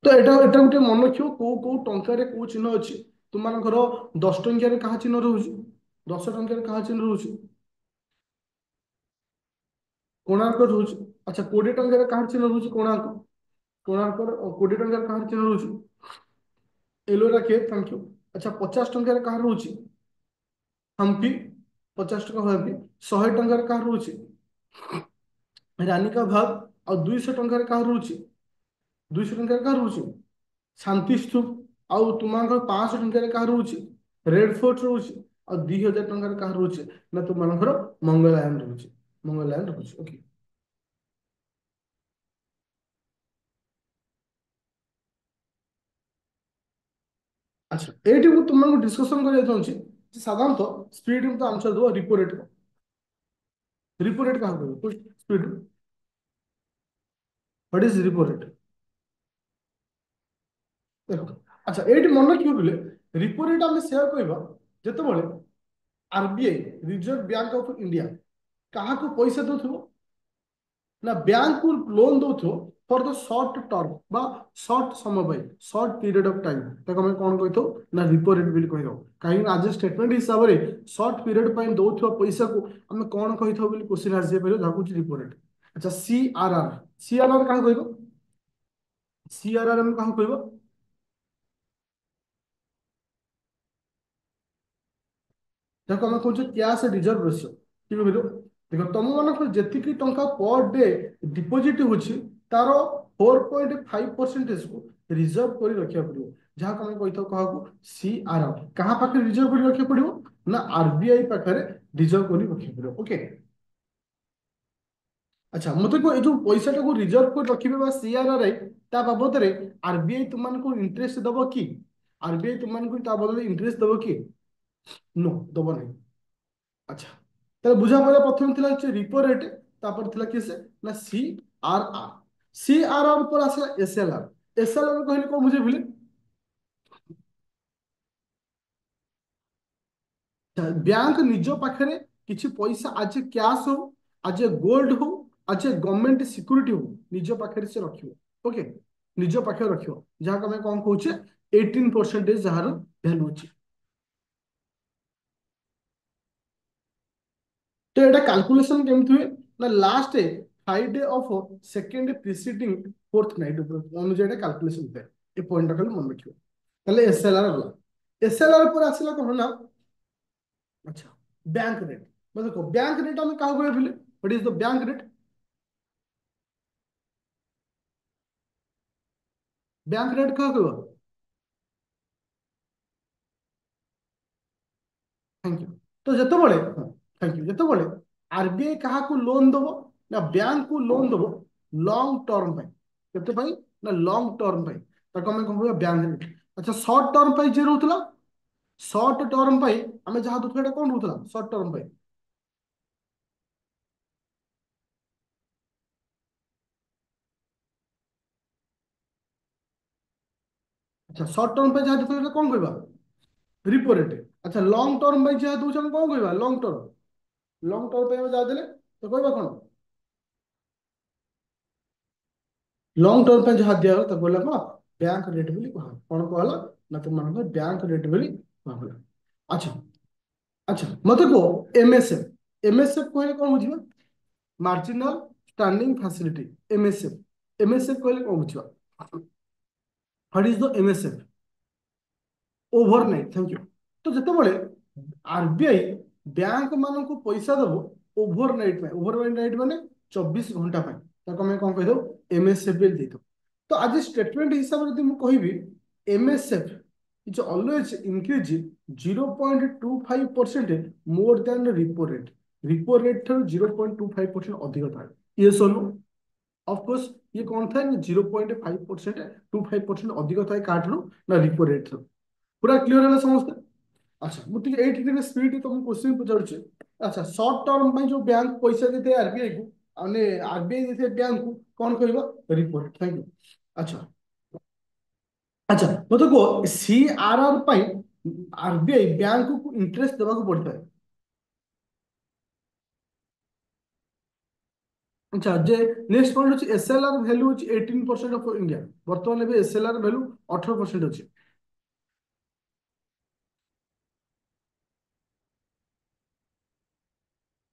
तो एटा एटा गोटे मन रखियो को टंका रे को चिन्ह अछि। तुमମାନଙ୍କର 10 टंकिया रे कहा चिन्ह रहउछि? 10 टंकिया रे कहा चिन्ह रहउछि? कोणार्क रहउछि। अच्छा, 20 टंकिया रे कहा चिन्ह रहउछि? कोणार्क। कोणार्क 20 टंकिया रे कहा चिन्ह रहउछि? एलोरा के। Thank you. अच्छा, 50 टंकिया रे कहा रहउछि? हम्पी। 50 टंका हम्पी। 100 टंका रे कहा रहउछि? रानी का भाग। और 200 टंका रे कहा रहउछि? 200 टंका रे कहा रहउछि? शांति स्तूप। आउ तुमको 500 टंका कहा रोचे? रेड फोर्ट रोचे। और 2000 टंका कहा रोचे? ना तुमको मंगलायन रोचे। मंगलायन रोचे। ओके। अच्छा, एटी को तुमको डिस्कशन करिया चाहूची जे साधारणतः स्पीड में तो आंसर दो रिपो रेट को। रिपो रेट कहा कहबो speed? What is repo rate? देखो। अच्छा, एटी मन रखियो बोले रिपो रेट हम शेयर कहबा जेतेबेले RBI Reserve Bank of India कहा को पैसा दउथबो ना बैंक को लोन दउथबो फॉर द शॉर्ट टर्म बा शॉर्ट समय पाई शॉर्ट पीरियड ऑफ टाइम ताको हम कौन कहि तो ना रिपो रेट बिल कहि दो कहीं आज स्टेटमेंट हिसाब रे शॉर्ट पीरियड पाई दउथवा पैसा को हम कौन कहि थो बिल क्वेश्चन आसे पहिले जाकु रिपो रेट अच्छा सीआरआर कहा कहबो सीआरआर हम कहा कहबो ଯାହାକୁ ଆମେ କହୁଛେ କ୍ୟାଶ ରିଜର୍ଭ ରେସିଓ ଠିକ ବୁଝିଲ ଦେଖ ତମ ମାନଙ୍କର ଯେତିକି ଟଙ୍କା ପର ଡେ ଡିପୋଜିଟ ହଉଛି ତାର 4.5% କୁ ରିଜର୍ଭ କରି ରଖିବାକୁ ପଡିବ ଯାହାକୁ ଆମେ କହିଥାଉ କାହାକୁ ସିଆରଆର କାହା ପାଖରେ ରିଜର୍ଭ କରି ରଖିବାକୁ ପଡିବ ନା ଆରବିଆଇ ପାଖରେ ରିଜର୍ଭ କରି ରଖିବାକୁ ପଡିବ ଓକେ ଆଚ୍ଛା ମତେ କୁହ ଏଇ ଯୋଉ ପଇସାଟାକୁ ରିଜର୍ଭ କରି ରଖିବେ ବା ସିଆରଆର ତା ବାବଦରେ ଆରବିଆଇ ତୁମମାନଙ୍କୁ ଇଣ୍ଟରେଷ୍ଟ ଦବ କି ଆରବିଆଇ ତୁମମାନଙ୍କୁ ତା ବଦଳରେ ଇଣ୍ଟରେଷ୍ଟ ଦବ କି नो ଦବ ନାହିଁ আচ্ছা তাহলে বুঝা পড়ে প্রথমে ଥିଲା হচ্ছে রিপো রেট তারপর ଥିଲା কিসে না সিআরআর সিআরআর পর আসলা এসএলআর এসএলআর কহিলে কোন বুঝে ভিলে ବ୍ୟାଙ୍କ ନିଜ ପାଖରେ କିଛି ପଇସା ଆଜ କ୍ୟାଶ ହଉ ଆଜ ଗୋଲ୍ଡ ହଉ ଆଜ ଗଭର୍ଣ୍ଣମେଣ୍ଟ ସିକ୍ୟୁରିଟି ହଉ ନିଜ ପାଖରେ ସେ ରଖିବ ଓକେ ନିଜ ପାଖରେ ରଖିବ ଯାହାକୁ ଆମେ କଣ କହୁଛେ 18% ଯାହାର ଭ୍ୟାଲୁ ଅଛି तो এটা ক্যালকুলেশন কেমতি हुए না last 5 day of second preceding fourth night অনুযায়ী এটা ক্যালকুলেশন हुए এই পয়েন্টটা খালি মনে রাখিও তাহলে এসএলআর গলা এসএলআর পরে আসলে কোন না আচ্ছা ব্যাংক রেট মানে দেখো ব্যাংক রেট আমি কাহু কইলে what is the bank rate bank rate কাহু কইব থ্যাংক ইউ তো যেতବେଳେ থ্যাংক ইউ যেতବେଳେ আরবিআই কাহাକୁ লোন দেব না ব্যাংক কু লোন দেব লং ଟର୍ମ ପାଇଁ କେତେ ପାଇଁ ନା ଲଙ୍ଗ ଟର୍ମ ପାଇଁ ତାକୁ ଆମେ କଣ କହିବା ବ୍ୟାଙ୍କ ରେଟ୍ ଆଚ୍ଛା ସର୍ଟ ଟର୍ମ ପାଇଁ ଯିଏ ରହୁଥିଲା ସର୍ଟ ଟର୍ମ ପାଇଁ ଆମେ ଯାହା ଦଉଥିଲା ଏଟା କଣ ରହୁଥିଲା ସର୍ଟ ଟର୍ମ ପାଇଁ ଆଚ୍ଛା ସର୍ଟ ଟର୍ମ ପାଇଁ ଯାହା ଦଉଥିଲା ଏଟା କଣ କହିବା ରିପୋ ରେଟ୍ ଆଚ୍ଛା ଲଙ୍ଗ ଟର୍ମ ପାଇଁ ଯାହା ଦଉଛେ ଆମେ କଣ କହିବା ଲଙ୍ଗ ଟର୍ମ ପାଇଁ ଆମେ ଯାହା ଦେଲେ ତ କହିବା କଣ ଲଙ୍ଗ ଟର୍ମ ପାଇଁ ଯାହା ଦିଆଗଲା ତାକୁ କହିଲା କଣ ବ୍ୟାଙ୍କ ରେଟ୍ ବୋଲି କୁହାଗଲା କଣ କୁହାଗଲା ନା ତୁମମାନଙ୍କ ବ୍ୟାଙ୍କ ରେଟ୍ ବୋଲି କୁହାଗଲା ଆଚ୍ଛା ଆଚ୍ଛା ମତେ କୁହ ଏମଏସଏଫ ଏମଏସଏଫ କହିଲେ କଣ ବୁଝିବା ମାର୍ଜିନାଲ ଷ୍ଟାଣ୍ଡିଂ ଫାସିଲିଟି ଏମଏସଏଫ କହିଲେ କଣ ବୁଝିବା what is the MSF overnight thank you ତ ଯେତେବେଳେ ଆରବିଆଇ ବ୍ୟାଙ୍କ ମାନଙ୍କୁ ପଇସା ଦବ ଓଭରନାଇଟ୍ ପାଇଁ ଓଭରନାଇଟ୍ ମାନେ 24 ଘଣ୍ଟା ପାଇଁ ତାକୁ ଆମେ କଣ କହିଦଉ ଏମଏସଏଫ ବୋଲି ଦେଇଥାଉ ତ ଆଜି ଷ୍ଟେଟମେଣ୍ଟ ହିସାବରେ ଯଦି ମୁଁ କହିବି ଏମଏସଏଫ ଇଜ ଅଲୱେଜ ଇନକ୍ରିଜ 0.25% ମୋର ଦ୍ୟାନ ରିପୋ ରେଟ୍ ଠାରୁ 0.25% ଅଧିକ ଥାଏ ୟେସ୍ ଅର୍ नो ଅଫକୋର୍ସ ଇଏ କଣ ଥାଏ ନା 0.5% ଅଧିକ ଥାଏ କାହାଠାରୁ ନା ରିପୋ ରେଟ୍ ଠାରୁ पूरा क्लियर है समझते अच्छा मुझे एट दिन स्पीड तुम क्वेश्चन पचारुचे अच्छा शॉर्ट टर्म में जो बैंक पैसा देते हैं आरबीआई को आने आरबीआई देते हैं बैंक को कौन कहबो रिपोर्ट थैंक यू अच्छा अच्छा मतलब को सीआरआर पाई आरबीआई बैंक को इंटरेस्ट देବାକୁ पड़ता है अच्छा जे नेक्स्ट पॉइंट होची एसएलआर वैल्यू होची 18% ऑफ इंडिया वर्तमान में एसएलआर वैल्यू 18% होची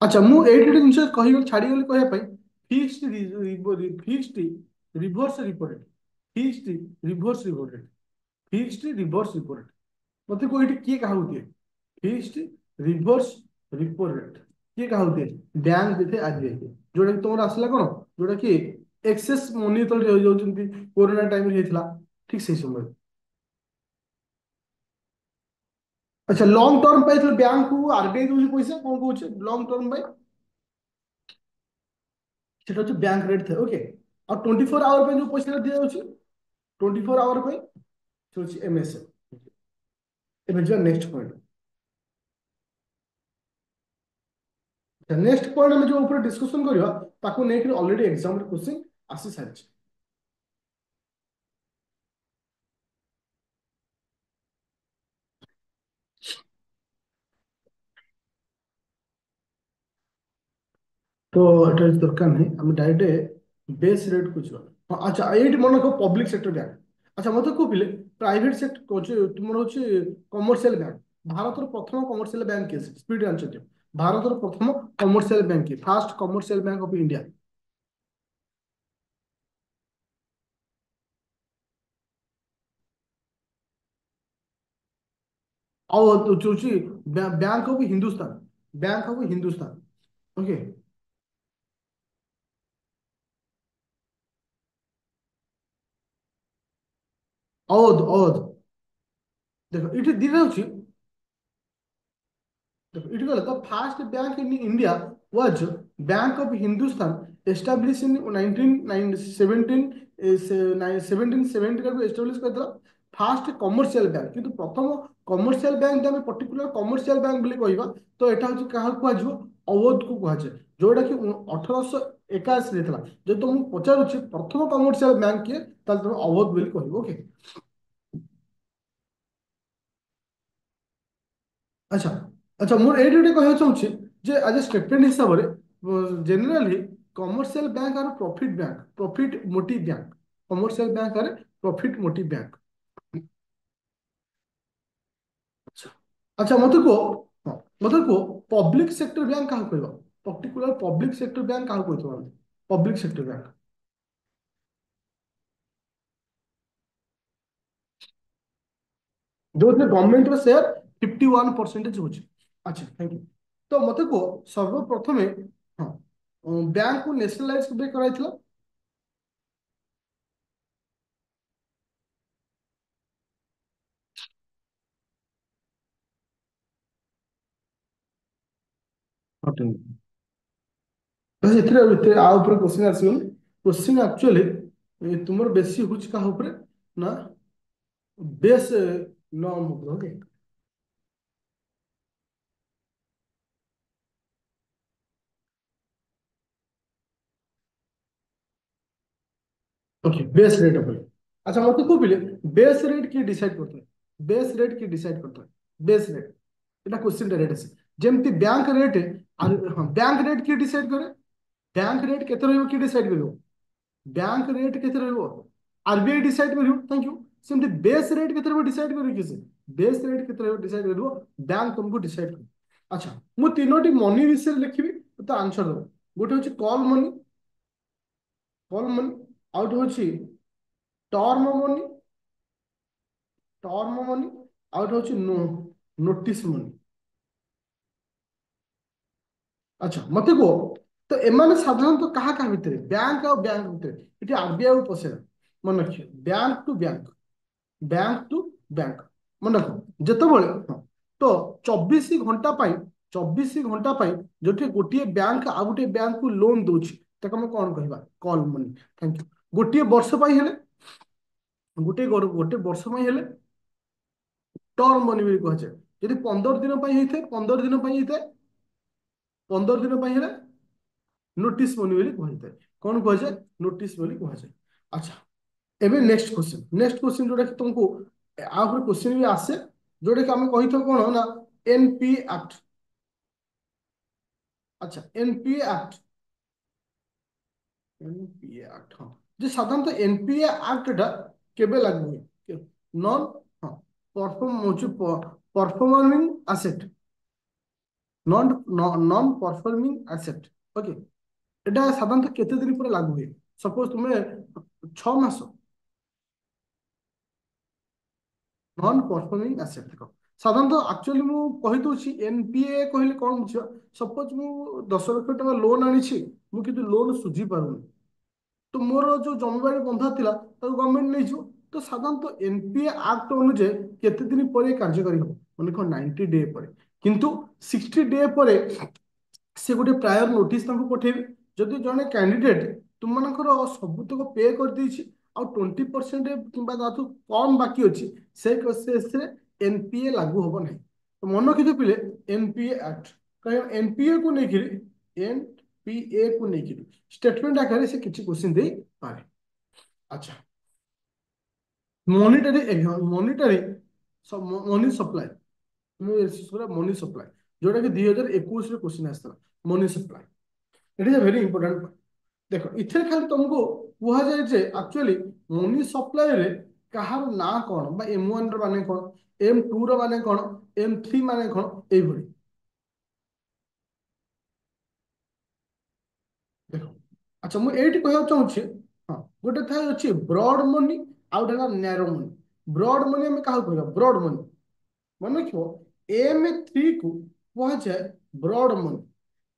अच्छा ମୁଁ ଏଇଠି ଗୋଟେ ଜିନିଷ କହିଗଲି ଛାଡ଼ିଗଲି କହିବା ପାଇଁ fixed reverse repo rate fixed reverse repo rate fixed reverse repo rate ମତେ କୁହ ଏଠି କିଏ କାହାକୁ ଦିଏ ଫିକ୍ସଡ ରିଭର୍ସ ରିପୋ ରେଟ୍ କିଏ କାହାକୁ ଦିଏ ବ୍ୟାଙ୍କ ଦେଇଥାଏ ଆରବିଆଇ ଯୋଉଟା କି ତମର ଆସିଲା କଣ ଯୋଉଟା କି ଏକ୍ସେସ ମନି ତଳେ ରହିଯାଉଛନ୍ତି କୋରୋନା ଟାଇମରେ ହେଇଥିଲା ଠିକ ସେଇ ସମୟରେ ଆଚ୍ଛା ଲଙ୍ଗ ଟର୍ମ ପାଇଁ ବ୍ୟାଙ୍କକୁ ଆରବିଆଇ ଦଉଛି ପଇସା କଣ କହୁଛେ ଲଙ୍ଗ ଟର୍ମ ପାଇଁ সেটা হচ্ছে ব্যাংক রেট ଥାଏ ওকে ଆଉ 24 আওয়ার ପାଇଁ ଯୋଉ ପଇସାଟା ଦିଆଯାଉଛି 24 ଆওয়ার ପାଇଁ ସେ ହଉଛି ଏମଏସଏଫ ଏବେ ଯିବା ନେକ୍ସଟ ପଏଣ୍ଟ ନେକ୍ସଟ ପଏଣ୍ଟ ଆମେ ଯୋଉ ଉପରେ ଡିସ୍କସନ କରିବା ତାକୁ ନେଇକି ଅଲରେଡି ଏକ୍ସାମରେ କ୍ୱେଶ୍ଚିନ୍ ଆସି ସାରିଛି ତ ଏଟା ଦରକାର ନାହିଁ ଆମେ ଡାଇରେକ୍ଟ ବେସ୍ ରେଟ୍ କୁ ଯିବା আচ্ছা এইটি মনে রাখো পব্লিক সেক্টর ব্যাংক। আচ্ছা মতো কহিলে প্রাইভেট সেক্টর তোমার হচ্ছে কমর্শিয়াল ব্যাংক। ভারতের প্রথম কমর্শিয়াল ব্যাংক কি স্পিড আনসার দিও। ভারতের প্রথম কমর্শিয়াল ব্যাংক কি ফার্স্ট কমর্শিয়াল ব্যাংক অফ ইন্ডিয়া। ଆଉ ହଉଛି bank of Hindustan. Bank of Hindustan. Okay. Awadh Awadh. ଦେଖ ଏଠି ଦିଟା ଅଛି। It was the first bank in India was Bank of Hindustan established in 1917 1770 କୁ establish କରିଥିଲା ଫାର୍ଷ୍ଟ କମର୍ସିଆଲ ବ୍ୟାଙ୍କ। କିନ୍ତୁ ପ୍ରଥମ କମର୍ସିଆଲ ବ୍ୟାଙ୍କ ଆମେ ପର୍ଟିକୁଲାର କମର୍ସିଆଲ ବ୍ୟାଙ୍କ ବୋଲି କହିବା ତ ଏଟା ହଉଛି କାହାକୁ କୁହାଯିବ ଅବୋଧକୁ କୁହାଯାଏ ଯୋଉଟା କି 1881 ରେ ଥିଲା। ଯଦି ତମକୁ ପଚାରୁଛି ପ୍ରଥମ କମର୍ସିଆଲ ବ୍ୟାଙ୍କ କିଏ ତାହେଲେ ତମେ ଅବୋଧ ବୋଲି କହିବ। ଓକେ। ଆଚ୍ଛା ଆଚ୍ଛା ମୁଁ ଏଇଠି ଗୋଟେ କହିବାକୁ ଚାହୁଁଛି ଯେ ଆଜ ଏ ଷ୍ଟେଟମେଣ୍ଟ ହିସାବରେ generally commercial bank are profit motive bank. Commercial bank are profit motive bank. ଆଚ୍ଛା ଆଚ୍ଛା ମତେ କୁହ। ହଁ ମତେ କୁହ ପବ୍ଲିକ ସେକ୍ଟର ବ୍ୟାଙ୍କ କାହାକୁ କହିବ। ପର୍ଟିକୁଲାର ପବ୍ଲିକ ସେକ୍ଟର ବ୍ୟାଙ୍କ କାହାକୁ କହିଥିବ ଆମେ। ପବ୍ଲିକ ସେକ୍ଟର ବ୍ୟାଙ୍କ ଯୋଉଥିରେ ଗଭର୍ଣ୍ଣମେଣ୍ଟର ସେୟାର 51% ହଉଛି। ଆଚ୍ଛା ଥ୍ୟାଙ୍କ ୟୁ। ତ ମତେ କୁହ ସର୍ବପ୍ରଥମେ ହଁ ବ୍ୟାଙ୍କକୁ ନ୍ୟାସନାଲାଇଜ କେବେ କରାଯାଇଥିଲା। ତ ଏଥିରେ ଏଥିରେ ଆ ଉପରେ କ୍ୱେଶ୍ଚିନ୍ ଆସିବନି। କ୍ୱେଶ୍ଚିନ୍ ଆକ୍ଚୁଆଲି ତୁମର ବେଶୀ ହଉଛି କାହା ଉପରେ ନା ବେସ୍ ନର୍ମ ଉପରେ। ଓକେ। ଓକେ ବେସ୍ ରେଟ୍ ଉପରେ। ଆଚ୍ଛା ମତେ କହୁଥିଲେ ବେସ୍ ରେଟ୍ କିଏ ଡିସାଇଡ୍ କରିଥାଏ। ବେସ୍ ରେଟ୍ କିଏ ଡିସାଇଡ୍ କରିଥାଏ। ବେସ୍ ରେଟ୍ এটা কোশ্চেনটা রেট আছে যেମିତି ବ୍ୟାଙ୍କ ରେଟ୍। ହଁ ବ୍ୟାଙ୍କ ରେଟ୍ କିଏ ଡିସାଇଡ୍ କରେ। ବ୍ୟାଙ୍କ ରେଟ୍ କେତେ ରହିବ କିଏ ଡିସାଇଡ୍ କରିବ। ବ୍ୟାଙ୍କ ରେଟ୍ କେତେ ରହିବ ଆରବିଆଇ ଡିସାଇଡ୍ କରିବ। Thank you. ସେମିତି ବେସ୍ ରେଟ୍ କେତେ ରହିବ ଡିସାଇଡ୍ କରିବ କିଏ ସେ। ବେସ୍ ରେଟ୍ କେତେ ରହିବ ଡିସାଇଡ୍ କରିବ ବ୍ୟାଙ୍କ ତମକୁ ଡିସାଇଡ୍ କରିବ। ଆଚ୍ଛା ମୁଁ ତିନୋଟି ମନି ବିଷୟରେ ଲେଖିବି ତ ଆନ୍ସର ଦେବ। ଗୋଟେ ହଉଛି କଲ୍ ମନି। କଲ୍ ମନି ଆଉ ଗୋଟେ ହଉଛି ଟର୍ମ ମନି। ଟର୍ମ ମନି ଆଉ ଗୋଟେ ହଉଛି ନୋଟିସ୍ ମନି। ଆଚ୍ଛା ମତେ କୁହ ତ ଏମାନେ ସାଧାରଣତଃ କାହା କାହା ଭିତରେ ବ୍ୟାଙ୍କ ଆଉ ବ୍ୟାଙ୍କ ଭିତରେ ଏଠି ଆରବିଆଇ ପଶେନା। ମନେ ରଖିବ bank to bank. Bank to bank ମନେ ରଖ ଯେତେବେଳେ ହଁ ତ 24 ଘଣ୍ଟା ପାଇଁ 24 ଘଣ୍ଟା ପାଇଁ ଯଦି ଗୋଟିଏ ବ୍ୟାଙ୍କ ଆଉ ଗୋଟିଏ ବ୍ୟାଙ୍କକୁ ଲୋନ ଦଉଛି ତାକୁ ଆମେ କଣ କହିବା କଲ୍ ମନି। Thank you. ଗୋଟିଏ ବର୍ଷ ପାଇଁ ହେଲେ ଗୋଟେ ବର୍ଷ ପାଇଁ ହେଲେ ଟର୍ମ ମନି ବୋଲି କୁହାଯାଏ। ଯଦି 15 ଦିନ ପାଇଁ ହେଇଥାଏ 15 ଦିନ ପାଇଁ ହେଇଥାଏ 15 ଦିନ ପାଇଁ ହେଲେ ନୋଟିସ୍ ମନି ବୋଲି କୁହାଯାଇଥାଏ। କଣ କୁହାଯାଏ ନୋଟିସ୍ ବୋଲି କୁହାଯାଏ। ଆଚ୍ଛା ଏବେ ନେକ୍ସଟ କ୍ୱେଶ୍ଚିନ୍ ଯୋଉଟା କି ତୁମକୁ ଆ ଉପରେ କ୍ୱେଶ୍ଚିନ୍ ବି ଆସେ ଯୋଉଟା କି ଆମେ କହିଥାଉ କଣ ନା ଏନପିଏ ଆକ୍ଟ। ଆଚ୍ଛା ଏନପିଏ ଆକ୍ଟ। ଏନପିଏ ଆକ୍ଟ ହଁ ଯେ ସାଧାରଣତଃ ଏନପିଏ ଆକ୍ଟଟା କେବେ ଲାଗୁ ହୁଏ। ନନ୍ ହଁ ପରଫର୍ମ ହଉଛି performing asset. Non performing asset. Okay. এটা ସାଧାରଣତଃ କେତେ ଦିନ ପରେ ଲାଗୁ ହୁଏ। ସପୋଜ ତୁମେ 6 ମାସ ନନ୍ ପରଫର୍ମିଂ ଆସେଟ୍ ଦେଖ ସାଧାରଣତଃ ଆକ୍ଚୁଆଲି ମୁଁ କହିଦଉଛି ଏନପିଏ କହିଲେ କଣ ବୁଝିବା। ସପୋଜ ମୁଁ 10 ଲକ୍ଷ ଟଙ୍କା ଲୋନ ଆଣିଛି ମୁଁ କିନ୍ତୁ ଲୋନ ସୁଝି ପାରୁନି ତ ମୋର ଯୋଉ ଜମିବାଡ଼ି ବନ୍ଧା ଥିଲା ତାକୁ ଗଭର୍ଣ୍ଣମେଣ୍ଟ ନେଇଯିବ। ତ ସାଧାରଣତଃ ଏନପିଏ ଆକ୍ଟ ଅନୁଯାୟୀ କେତେ ଦିନ ପରେ କାର୍ଯ୍ୟକାରୀ ହବ ମାନେ କଣ 90 ଡେ ପରେ। କିନ୍ତୁ 60 ଡେ ପରେ ସେ ଗୋଟେ ପ୍ରାୟର ନୋଟିସ୍ ତାଙ୍କୁ ପଠେଇବେ। ଯଦି ଜଣେ କ୍ୟାଣ୍ଡିଡେଟ୍ ତୁମମାନଙ୍କର ସବୁତକ ପେ କରିଦେଇଛି ଆଉ 20% କିମ୍ବା ତାଠୁ କମ୍ ବାକି ଅଛି ସେ କେସରେ ଏନପିଏ ଲାଗୁ ହବ ନାହିଁ। ତ ମନେ ରଖିଥିବ ପିଲେ ଏନପିଏ ଆକ୍ଟ କାରଣ ଏନପିଏ କୁ ନେଇକିରି ଏନପିଏ କୁ ନେଇକିରି ଷ୍ଟେଟମେଣ୍ଟ ଆକାରରେ ସେ କିଛି କ୍ୱେଶ୍ଚିନ୍ ଦେଇପାରେ। ଆଚ୍ଛା ମନିଟାରୀ ମନିଟାରୀ ମନି ସପ୍ଲାଏ। ମୁଁ ମନି ସପ୍ଲାଏ ଯୋଉଟା କି 2021 ରେ କ୍ୱେଶ୍ଚିନ୍ ଆସିଥିଲା। Money supply eat is very important. ଦେଖ ଏଥିରେ ଖାଲି ତମକୁ କୁହାଯାଏ ଯେ ଆକ୍ଚୁଆଲି ମନି ସପ୍ଲାଇରେ କାହାର ନାଁ କ'ଣ ବା M1 ର ମାନେ କ'ଣ, M2 ର ମାନେ କ'ଣ, M3 ମାନେ କ'ଣ, ଏଇଭଳି। ଦେଖ, ଆଚ୍ଛା ମୁଁ ଏଇଠି କହିବାକୁ ଚାହୁଁଛି, ହଁ, ଗୋଟେ ଥାଏ ଅଛି ବ୍ରଡ ମନି, ଆଉ ଗୋଟେ ହେଲା ନ୍ୟାରୋ ମନି। ବ୍ରଡ ମନି ଆମେ କାହାକୁ କହିବା, ବ୍ରଡ ମନି ମନେ ରଖିବ, M3 କୁ କୁହାଯାଏ ବ୍ରଡ ମନି,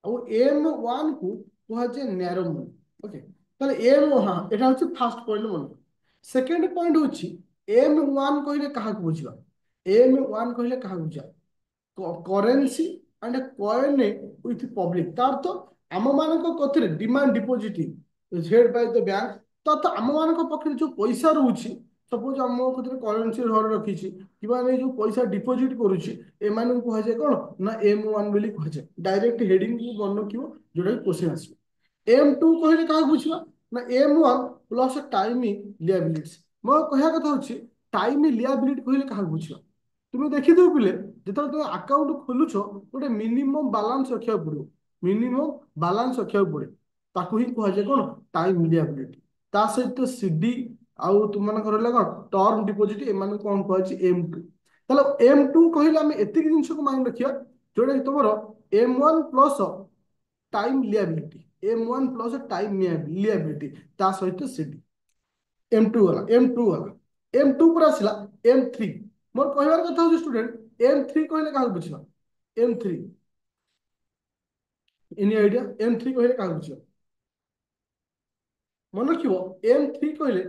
ଆଉ M1 କୁ କୁହାଯାଏ ନ୍ୟାରୋ ମନି। ଓକେ, ତାହେଲେ ହଁ ଏଟା ହଉଛି ଫାର୍ଷ୍ଟ ପଏଣ୍ଟ ମନେ। ସେକେଣ୍ଡ ପଏଣ୍ଟ ହଉଛି M1 କହିଲେ କାହାକୁ ବୁଝିବା, M1 କହିଲେ କାହାକୁ ବୁଝିବା, currency and coin with public. ତାର ତ ଆମ ମାନଙ୍କ କଥିରେ ଡିମାଣ୍ଡ ଡିପୋଜିଟ ହେଡ୍ ବାଇ ଦ ବ୍ୟାଙ୍କ, ତ ଆମ ମାନଙ୍କ ପାଖରେ ଯୋଉ ପଇସା ରହୁଛି, ସପୋଜ ଆମ କଥିରେ କରେନ୍ସି ଘରେ ରଖିଛି କିମ୍ବା ଆମେ ଯୋଉ ପଇସା ଡିପୋଜିଟ କରୁଛି, ଏମାନଙ୍କୁ କୁହାଯାଏ କ'ଣ ନା M1 ବୋଲି କୁହାଯାଏ। ଡାଇରେକ୍ଟ ହେଡିଂ ମନେ ରଖିବ, ଯୋଉଟା କି କ୍ୱେଶ୍ଚନ ଆସିବ। M2 କହିଲେ କାହାକୁ ବୁଝିବା ନା M1 ପ୍ଲସ ଟାଇମ ଲିଆବିଲିଟି। ମୋ କହିବା କଥା ହଉଛି ଟାଇମ ଲିଆବିଲିଟି କହିଲେ କାହାକୁ ବୁଝିବା, তুমি ଦେଖିଥିବ ପିଲେ, ଯେତେବେଳେ তুমি ଆକାଉଣ୍ଟ ଖୋଲୁଛ ଗୋଟେ ମିନିମମ୍ ବାଲାନ୍ସ ରଖିବାକୁ ପଡିବ, ମିନିମମ୍ ବାଲାନ୍ସ ରଖିବାକୁ ପଡେ, ତାକୁ ହିଁ କୁହାଯାଏ କ'ଣ ଟାଇମ ଲିଆବିଲିଟି। ତା ସହିତ ସିଡି ଆଉ ତୁମମାନଙ୍କର ରହିଲା କ'ଣ ଟର୍ମ ଡିପୋଜିଟ, ଏମାନଙ୍କୁ କ'ଣ କୁହାଯାଉଛି M2। ତାହେଲେ M2 କହିଲେ ଆମେ ଏତିକି ଜିନିଷକୁ ମାଇଣ୍ଡ ରଖିବା, ଯୋଉଟା କି ତମର M1 plus time liability, M1 plus time liability, ତା ସହିତ ସିଡି। M2 ପରେ ଆସିଲା M3। ମୋର କହିବାର କଥା ହଉଛି ଷ୍ଟୁଡେଣ୍ଟ, M3 କହିଲେ କାହାକୁ ବୁଝିବା, M3 ଏନି ଆଇଡିଆ, M3 କହିଲେ କାହାକୁ ବୁଝିବା? ମନେ ରଖିବ, M3 କହିଲେ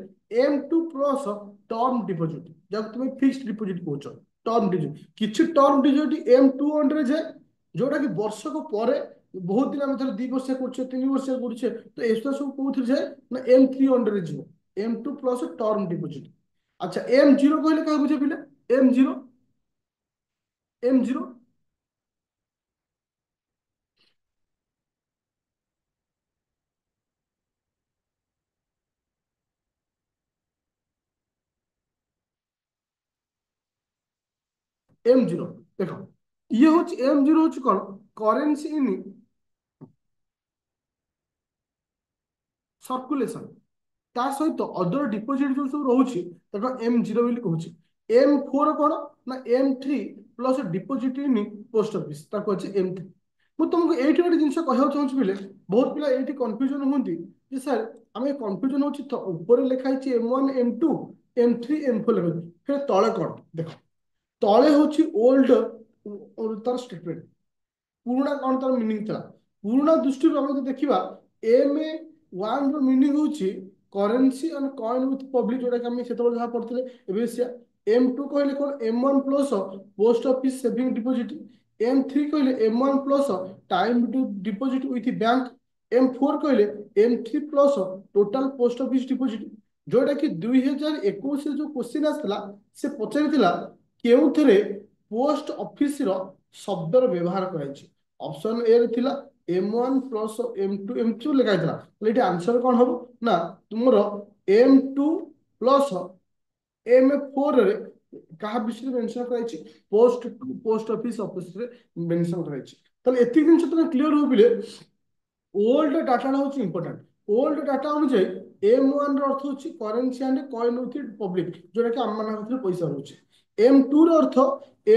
M2 ପ୍ଲସ ଟର୍ମ ଡିପୋଜିଟ, ଯାହାକୁ ତୁମେ ଫିକ୍ସଡ ଡିପୋଜିଟ କହୁଛ। ଟର୍ମ ଡିପୋଜିଟ, କିଛି ଟର୍ମ ଡିପୋଜିଟ M2 ଅଣ୍ଡରରେ ଯାଏ, ଯୋଉଟା କି ବର୍ଷକ ପରେ, ବହୁତ ଦିନ ଆମେ ଧର 2 ବର୍ଷ କରୁଛେ 3 ବର୍ଷ କରୁଛେ, ତ ଏସବୁ ସବୁ କୋଉଥିରେ ଯାଏ ନା M3 ଅଣ୍ଡରରେ ଯିବ, M2 ପ୍ଲସ ଟର୍ମ ଡିପୋଜିଟ। ଆଚ୍ଛା M0 କହିଲେ କାହାକୁ ବୁଝେ ପିଲା, M0, M0, M0 ଦେଖ, ଇଏ ହଉଛି M0 ହଉଛି କ'ଣ କରେନ୍ସି ଇନ୍ सर्कुलेशन, ତା ସହିତ ଅଦର ଡିପୋଜିଟ ଯୋଉ ସବୁ ରହୁଛି ତାକୁ M0 ବୋଲି କହୁଛି। M4 କ'ଣ ନା M3 plus deposit in post office, ତାକୁ ଅଛି M3। ମୁଁ ତମକୁ ଏଇଠି ଗୋଟେ ଜିନିଷ କହିବାକୁ ଚାହୁଁଛି ପିଲେ, ବହୁତ ପିଲା ଏଇଠି କନଫ୍ୟୁଜନ ହୁଅନ୍ତି ଯେ ସାର୍ ଆମେ କନଫ୍ୟୁଜନ ହଉଛି, ତ ଉପରେ ଲେଖା ହେଇଛି M1 M2 M3 M4 ଲେଖା ହେଇଛି, ଫେର ତଳେ କ'ଣ ଦେଖ, ତଳେ ହଉଛି ଓଲ୍ଡ ତାର ଷ୍ଟେଟମେଣ୍ଟ, ପୁରୁଣା କ'ଣ ତାର ମିନିଂ ଥିଲା। ପୁରୁଣା ଦୃଷ୍ଟିରୁ ଆମେ ଯଦି ଦେଖିବା, M1 ର ମିନିଂ ହଉଛି currency and coin with public, ଯୋଉଟାକି ଆମେ ସେତେବେଳେ ଯାହା ପଢିଥିଲେ ଏବେ ସେୟା। M2 କହିଲେ କ'ଣ M1 plus post office saving deposit. M3 କହିଲେ M1 plus time deposit with bank. M4 କହିଲେ M3 plus total post office deposit. ଯୋଉଟା କି 2021 ଯୋଉ କ୍ୱେଶ୍ଚିନ୍ ଆସିଥିଲା, ସେ ପଚାରିଥିଲା କେଉଁଥିରେ ପୋଷ୍ଟ ଅଫିସର ଶବ୍ଦର ବ୍ୟବହାର କରାଯାଇଛି। ଅପସନ ଏ ରେ ଥିଲା M1 ପ୍ଲସ M2 M2 ଲେଖା ହେଇଥିଲା, ଏଠି ଆନ୍ସର କ'ଣ ହବ ନା ତୁମର M2 ପ୍ଲସ M4 ରେ କାହା ବିଷୟରେ ମେନସନ କରାଯାଇଛି, ପୋଷ୍ଟ ଅଫିସ ଅଫିସରେ ମେନସନ କରାଯାଇଛି। ତାହେଲେ ଏତିକି ଜିନିଷ ତମେ କ୍ଲିୟର ହଉ ପିଲେ, ଓଲ୍ଡ ଡାଟାଟା ହଉଛି ଇମ୍ପୋର୍ଟାଣ୍ଟ। ଓଲ୍ଡ ଡାଟା ଅନୁଯାୟୀ M1 ର ଅର୍ଥ ହଉଛି currency and coin with public, ଯୋଉଟା କି ଆମମାନଙ୍କ ଭିତରେ ପଇସା ରହୁଛି। M2 ର ଅର୍ଥ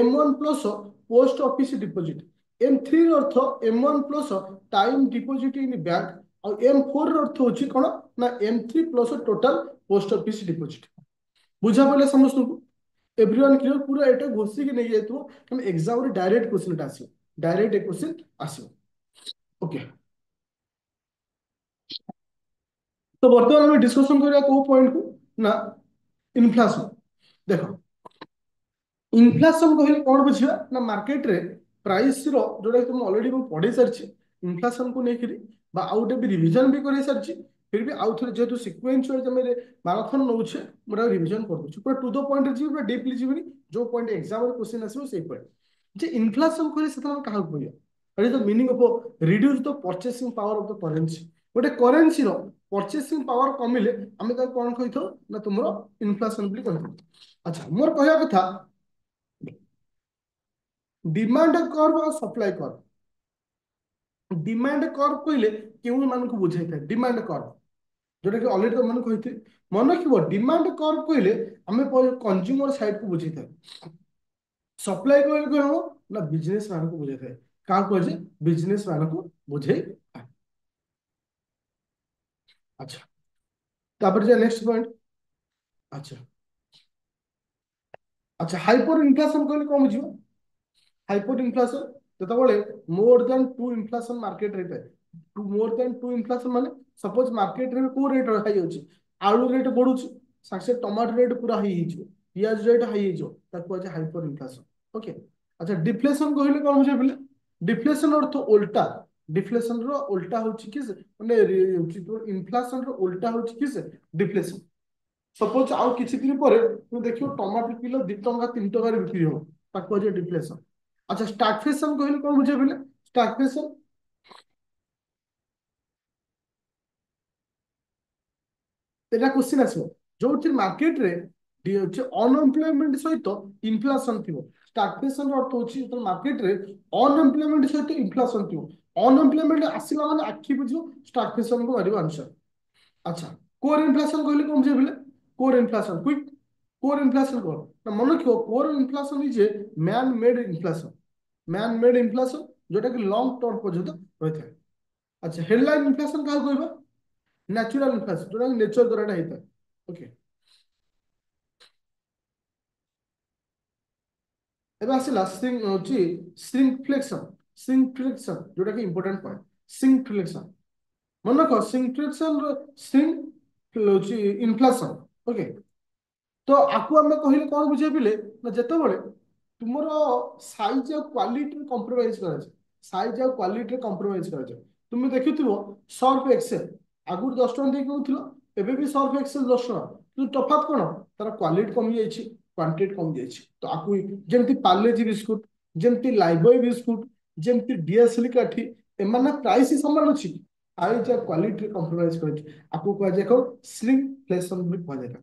M1 plus post office deposit. M3 ର ଅର୍ଥ M1 plus time deposit in bank. ଆଉ M4 ର ଅର୍ଥ ହଉଛି କ'ଣ ନା M3 plus total post office deposit. ବୁଝା ପଡ଼ିଲା ସମସ୍ତଙ୍କୁ? Everyone clear? ପୁରା ଏଟା ଘୋଷିକି ନେଇ ଯାଇଥିବ, କାରଣ ଏକ୍ସାମରେ ଡାଇରେକ୍ଟ କ୍ୱେଶ୍ଚିନଟା ଆସିବ, ଡାଇରେକ୍ଟ ଏ କ୍ୱେଶ୍ଚିନ ଆସିବ। ଓକେ, ତ ବର୍ତ୍ତମାନ ଆମେ ଡିସ୍କସନ କରିବା କୋଉ ପଏଣ୍ଟକୁ ନା ଇନଫ୍ଲାସନ। ଦେଖ, ଇନଫ୍ଲାସନ କହିଲେ କ'ଣ ବୁଝିବା ନା ମାର୍କେଟରେ ପ୍ରାଇସର, ଯୋଉଟା କି ମୁଁ ଅଲରେଡି ପଢେଇ ସାରିଛି ଇନଫ୍ଲାସନକୁ ନେଇକିରି, ବା ଆଉ ଗୋଟେ ବି ରିଭିଜନ ବି କରାଇ ସାରିଛି। फिर भी आउ थे जेहेतु सिक्वेन्स वाइज आम माराथन नौचे, मुझे रिविजन कर पूरा टू द पॉइंट जी, पूरा डीपली जीवनी, जो पॉइंट एग्जाम क्वेश्चन आसो से पॉइंट जे इनफ्लेशन कहले से क्या कहया, that is the meaning of reduce the purchasing power of the currency. गोटे करेंसी रो परचेसिंग पावर कमिले आम कौन कही था ना तुम इनफ्लेशन भी कही। अच्छा मोर कहया कथा, डिमांड कर्व और सप्लाई कर्व। डिमांड कर्व कहले क्यों मानक बुझाई था डिमांड कर्व, जोटा कि अलरेडी तुमने कही मन रखिए डिमांड कर्व कहले आम कंज्यूमर साइड को बुझे था सप्लाई कहले कौन हो ना बिजनेस मान को बुझे था क्या कहे बिजनेस मान को बुझे अच्छा तापर जे नेक्स्ट पॉइंट अच्छा अच्छा हाइपर इन्फ्लेशन कहले कौन बुझियो हाइपर इन्फ्लेशन যেতବେଳେ more than two inflation market रे two more than two inflation माने सपोज मार्केट रे को रेट हाई होची आलू रेट बढ़ुची साक्षे टमाटो रेट पूरा हाई हिजो पियाज रेट हाई हिजो ताको आज हाइपर इन्फ्लेशन ओके अच्छा डिफ्लेशन कहले कौन बुझे बोले डिफ्लेशन अर्थ उल्टा डिफ्लेशन रो उल्टा होची कि माने इन्फ्लेशन रो उल्टा होची कि डिफ्लेशन सपोज आउ किछि दिन पर तुम देखियो टमाटर किलो 2 टଙ୍କା 3 टଙ୍କା रे बिक्री हो ताको आज डिफ्लेशन अच्छा स्टैगफ्लेशन कहले कौन बुझे बोले स्टैगफ्लेशन এটা क्वेश्चन आसो जो मार्केट रे अनएम्प्लॉयमेंट सहित इन्फ्लेशन थी स्टैगफ्लेशन अर्थ होची तो मार्केट रे अनएम्प्लॉयमेंट सहित इन्फ्लेशन थी अनएम्प्लॉयमेंट आसिला माने आखि बुझो स्टैगफ्लेशन को मारिबो आंसर अच्छा कोर इन्फ्लेशन कहले कौन बुझे बोले core inflation quick core inflation कौन ना मन रखियो core inflation is a man made inflation man made inflation जोटा कि लॉन्ग टर्म पर्यंत रही है अच्छा हेडलाइन इन्फ्लेशन क्या कहबा न्याचुराल इन्फ्लेशन जोटा नेचर द्वारा होता है ओके एबे आसिला स्ट्रिंग होची श्रिंकफ्लेक्शन श्रिंकफ्लेक्शन जोटा कि इंपोर्टेंट पॉइंट श्रिंकफ्लेक्शन मन रख श्रिंकफ्लेक्शन श्रिंक होची इन्फ्लेशन ओके तो आपको आम कहले कौन बुझे पिले ना जितेबाला तुमर साइज और क्वालिटी कंप्रोमाइज कराए साइज और क्वालिटी कंप्रोमाइज कराए तुम देखुव सर्फ एक्सेल आगुरी 10 टଙ୍କା देख नौथिल एबे भी सर्फ एक्सेल 10 टଙ୍କା কিন্তু তফাৎ কোন তার क्वालिटी कमी যাইছি क्वांटिटी कमी যাইছি তো আকু যেমতি পার্লেজি বিস্কুট যেমতি লাইবয় বিস্কুট যেমতি ডিএসএল কাঠি এমানা প্রাইস সমান ଅଛି সাইজ আর क्वालिटी कंप्रोमाइज କରିଛି আকু କୁହା ଯାଏ শ্রিংফ্লেশন ବି କୁହାଯାଏ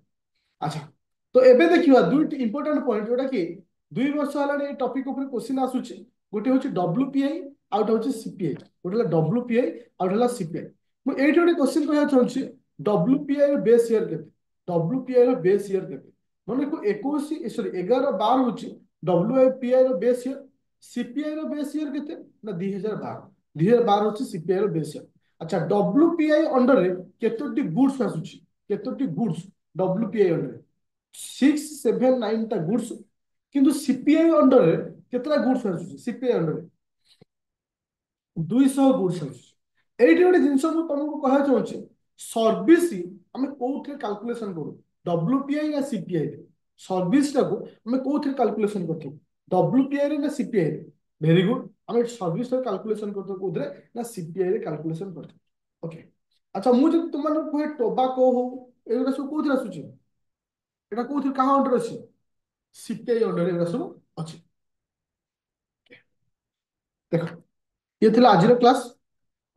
अच्छा तो एबे देखिवा दुईटी इंपोर्टेंट पॉइंट जोटा कि 2 वर्ष हेलानी टॉपिक ऊपर क्वेश्चन आसुची गोटे होची डब्ल्यूपीआई आउट होची सीपीआई गोटे होला डब्ल्यूपीआई आउट होला सीपीआई मु एठी गोटे क्वेश्चन कहया चाहूची डब्ल्यूपीआई रो बेस ईयर केते डब्ल्यूपीआई रो बेस ईयर केते माने को 21 सॉरी 11 12 होची डब्ल्यूपीआई रो बेस ईयर सीपीआई रो बेस ईयर केते ना 2012 2012 होची सीपीआई रो बेस ईयर अच्छा डब्ल्यूपीआई अंडर रे केतोटी गुड्स आसुची केतोटी गुड्स डब्ल्यूपीआई अंडर 6 7 9 टा गुड्स किंतु सीपीआई अंडर रे केतला गुड्स आसुची सीपीआई अंडर रे 200 गुड्स आसुची एइठी गोटे जिंस मु तुमको कहया चाहूची सर्विस हमें कोउथे कैलकुलेशन करू डब्ल्यूपीआई या सीपीआई रे सर्विस टाको हमें कोउथे कैलकुलेशन करथु डब्ल्यूपीआई रे ना सीपीआई रे वेरी गुड हमें सर्विस रे कैलकुलेशन करथु कोउथे ना सीपीआई रे कैलकुलेशन करथु ओके अच्छा मु जे तुम माने कोहे टोबाको हो एगुडा सब कोउथे आसुची এটা কোউথির কাহা অন্ডর আছে সিপিআই অন্ডর এগুলা ସବୁ ଅଛି ଦେଖ ଇଏ ଥିଲା ଆଜିର କ୍ଲାସ୍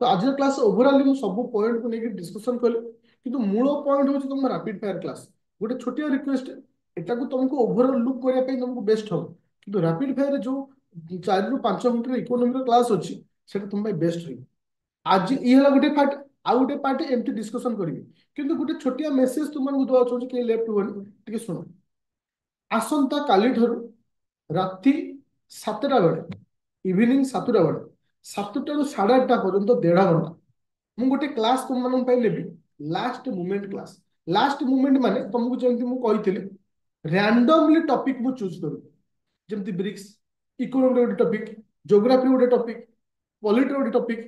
ତ ଆଜିର କ୍ଲାସ୍ ଓଭରାଲି ମୁଁ ସବୁ ପଏଣ୍ଟକୁ ନେଇକି ଡିସ୍କସନ କଲି କିନ୍ତୁ ମୂଳ ପଏଣ୍ଟ ହଉଛି ତମ ରାପିଡ ଫାୟାର କ୍ଲାସ୍ ଗୋଟେ ଛୋଟିଆ ରିକ୍ୱେଷ୍ଟ ଏଟାକୁ ତମକୁ ଓଭରଅଲ ଲୁକ୍ କରିବା ପାଇଁ ତମକୁ ବେଷ୍ଟ ହବ କିନ୍ତୁ ରାପିଡ ଫାୟାର ଯୋଉ 4 ରୁ 5 ଘଣ୍ଟାର ଇକୋନୋମିର କ୍ଲାସ୍ ଅଛି ସେଟା ତମ ପାଇଁ ବେଷ୍ଟ ରହିବ आज ये ହେଲା ଗୋଟେ ପାର୍ଟ ଆଉ ଗୋଟେ ପାର୍ଟ ଏମିତି ଡିସ୍କସନ କରିବି କିନ୍ତୁ ଗୋଟେ ଛୋଟିଆ ମେସେଜ ତୁମମାନଙ୍କୁ ଦେବାକୁ ଚାହୁଁଛି କି ଲେଫ୍ଟ ହୁଅନି ଟିକେ ଶୁଣ ଆସନ୍ତା କାଲିଠାରୁ ରାତି 7ଟା ବେଳେ ଇଭିନିଂ 7ଟା ବେଳେ 7ଟାରୁ 8:30 ପର୍ଯ୍ୟନ୍ତ 1.5 ଘଣ୍ଟା ମୁଁ ଗୋଟେ କ୍ଲାସ୍ ତୁମମାନଙ୍କ ପାଇଁ ନେବି last moment class last moment ମାନେ ତମକୁ ଯେମିତି ମୁଁ କହିଥିଲି ରାଣ୍ଡମଲି ଟପିକ ମୁଁ ଚୁଜ୍ କରିବି ଯେମିତି ବ୍ରିକ୍ସ ଇକୋନୋମି ଗୋଟେ ଟପିକ ଜିଓଗ୍ରାଫି ଗୋଟେ ଟପିକ पॉलिटी गोटे टॉपिक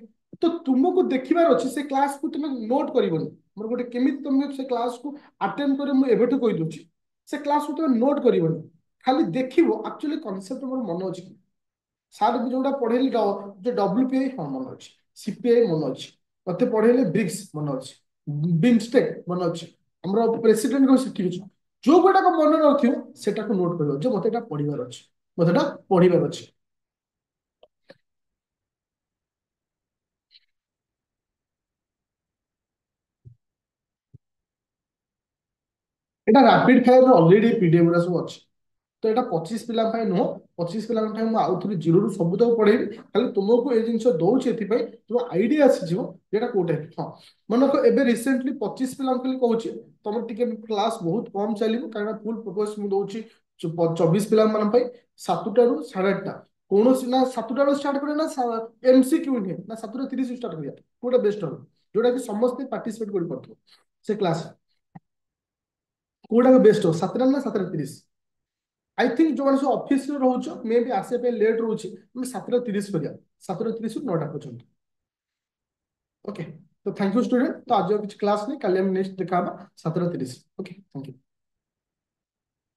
तो तुमको देखिबार अछि से क्लास को तुम नोट करबनी मोर गोटे केमिति तुम से क्लास को अटेंड करे मु एबेठु कहि दोछि से क्लास को तुम नोट करबनी खाली देखिबो एक्चुअली कांसेप्ट मोर मन अछि सार भी जोटा पढेली जो डब्ल्यूपीआई हाँ मन अछि सीपीआई मन अछि मते पढेले ब्रिक्स मन अछि बिमस्टेक मन अछि हमरा प्रेसिडेंट को सिखि छु जो गोटा को मन रखियो सेटा को नोट करबो जे मते एटा पढिबार अछि मते एटा पढिबार अछि एटा रैपिड फायर ऑलरेडी पीडीएफ रा सब अछि तो यहाँ 25 पिला नुह 25 पिला आउ थे जीरो रु सब तक पढ़ेबी खाली तुमको ये जिन दौर तुम आईडिया आसीजा कौटे हाँ मन रख एवं रिसेंटली 25 पिला कहूँ तुम टे क्लास बहुत कम चलो कहीं फुल फोकस मुझे 24 पिला 7टा रू 8:30 कौन ना 7टा स्टार्ट करें ना एमसीक्यू नुहे ना 7:30 स्टार्ट करिया कौटा बेस्ट हम जोटा कि समस्त पार्टिसिपेट कर पार्थ से क्लास कौटा बेस्ट हो 7टा ना 7:30 आई थिंक जो मैंने ऑफिस रोच मे भी आसे लेट रोचे 7:30 करिया 7:30 रु 9टा पर्यंत ओके तो थैंक यू स्टूडेंट तो आज कुछ क्लास नहीं कल नेक्स्ट देखा 7:30 ओके थैंक यू।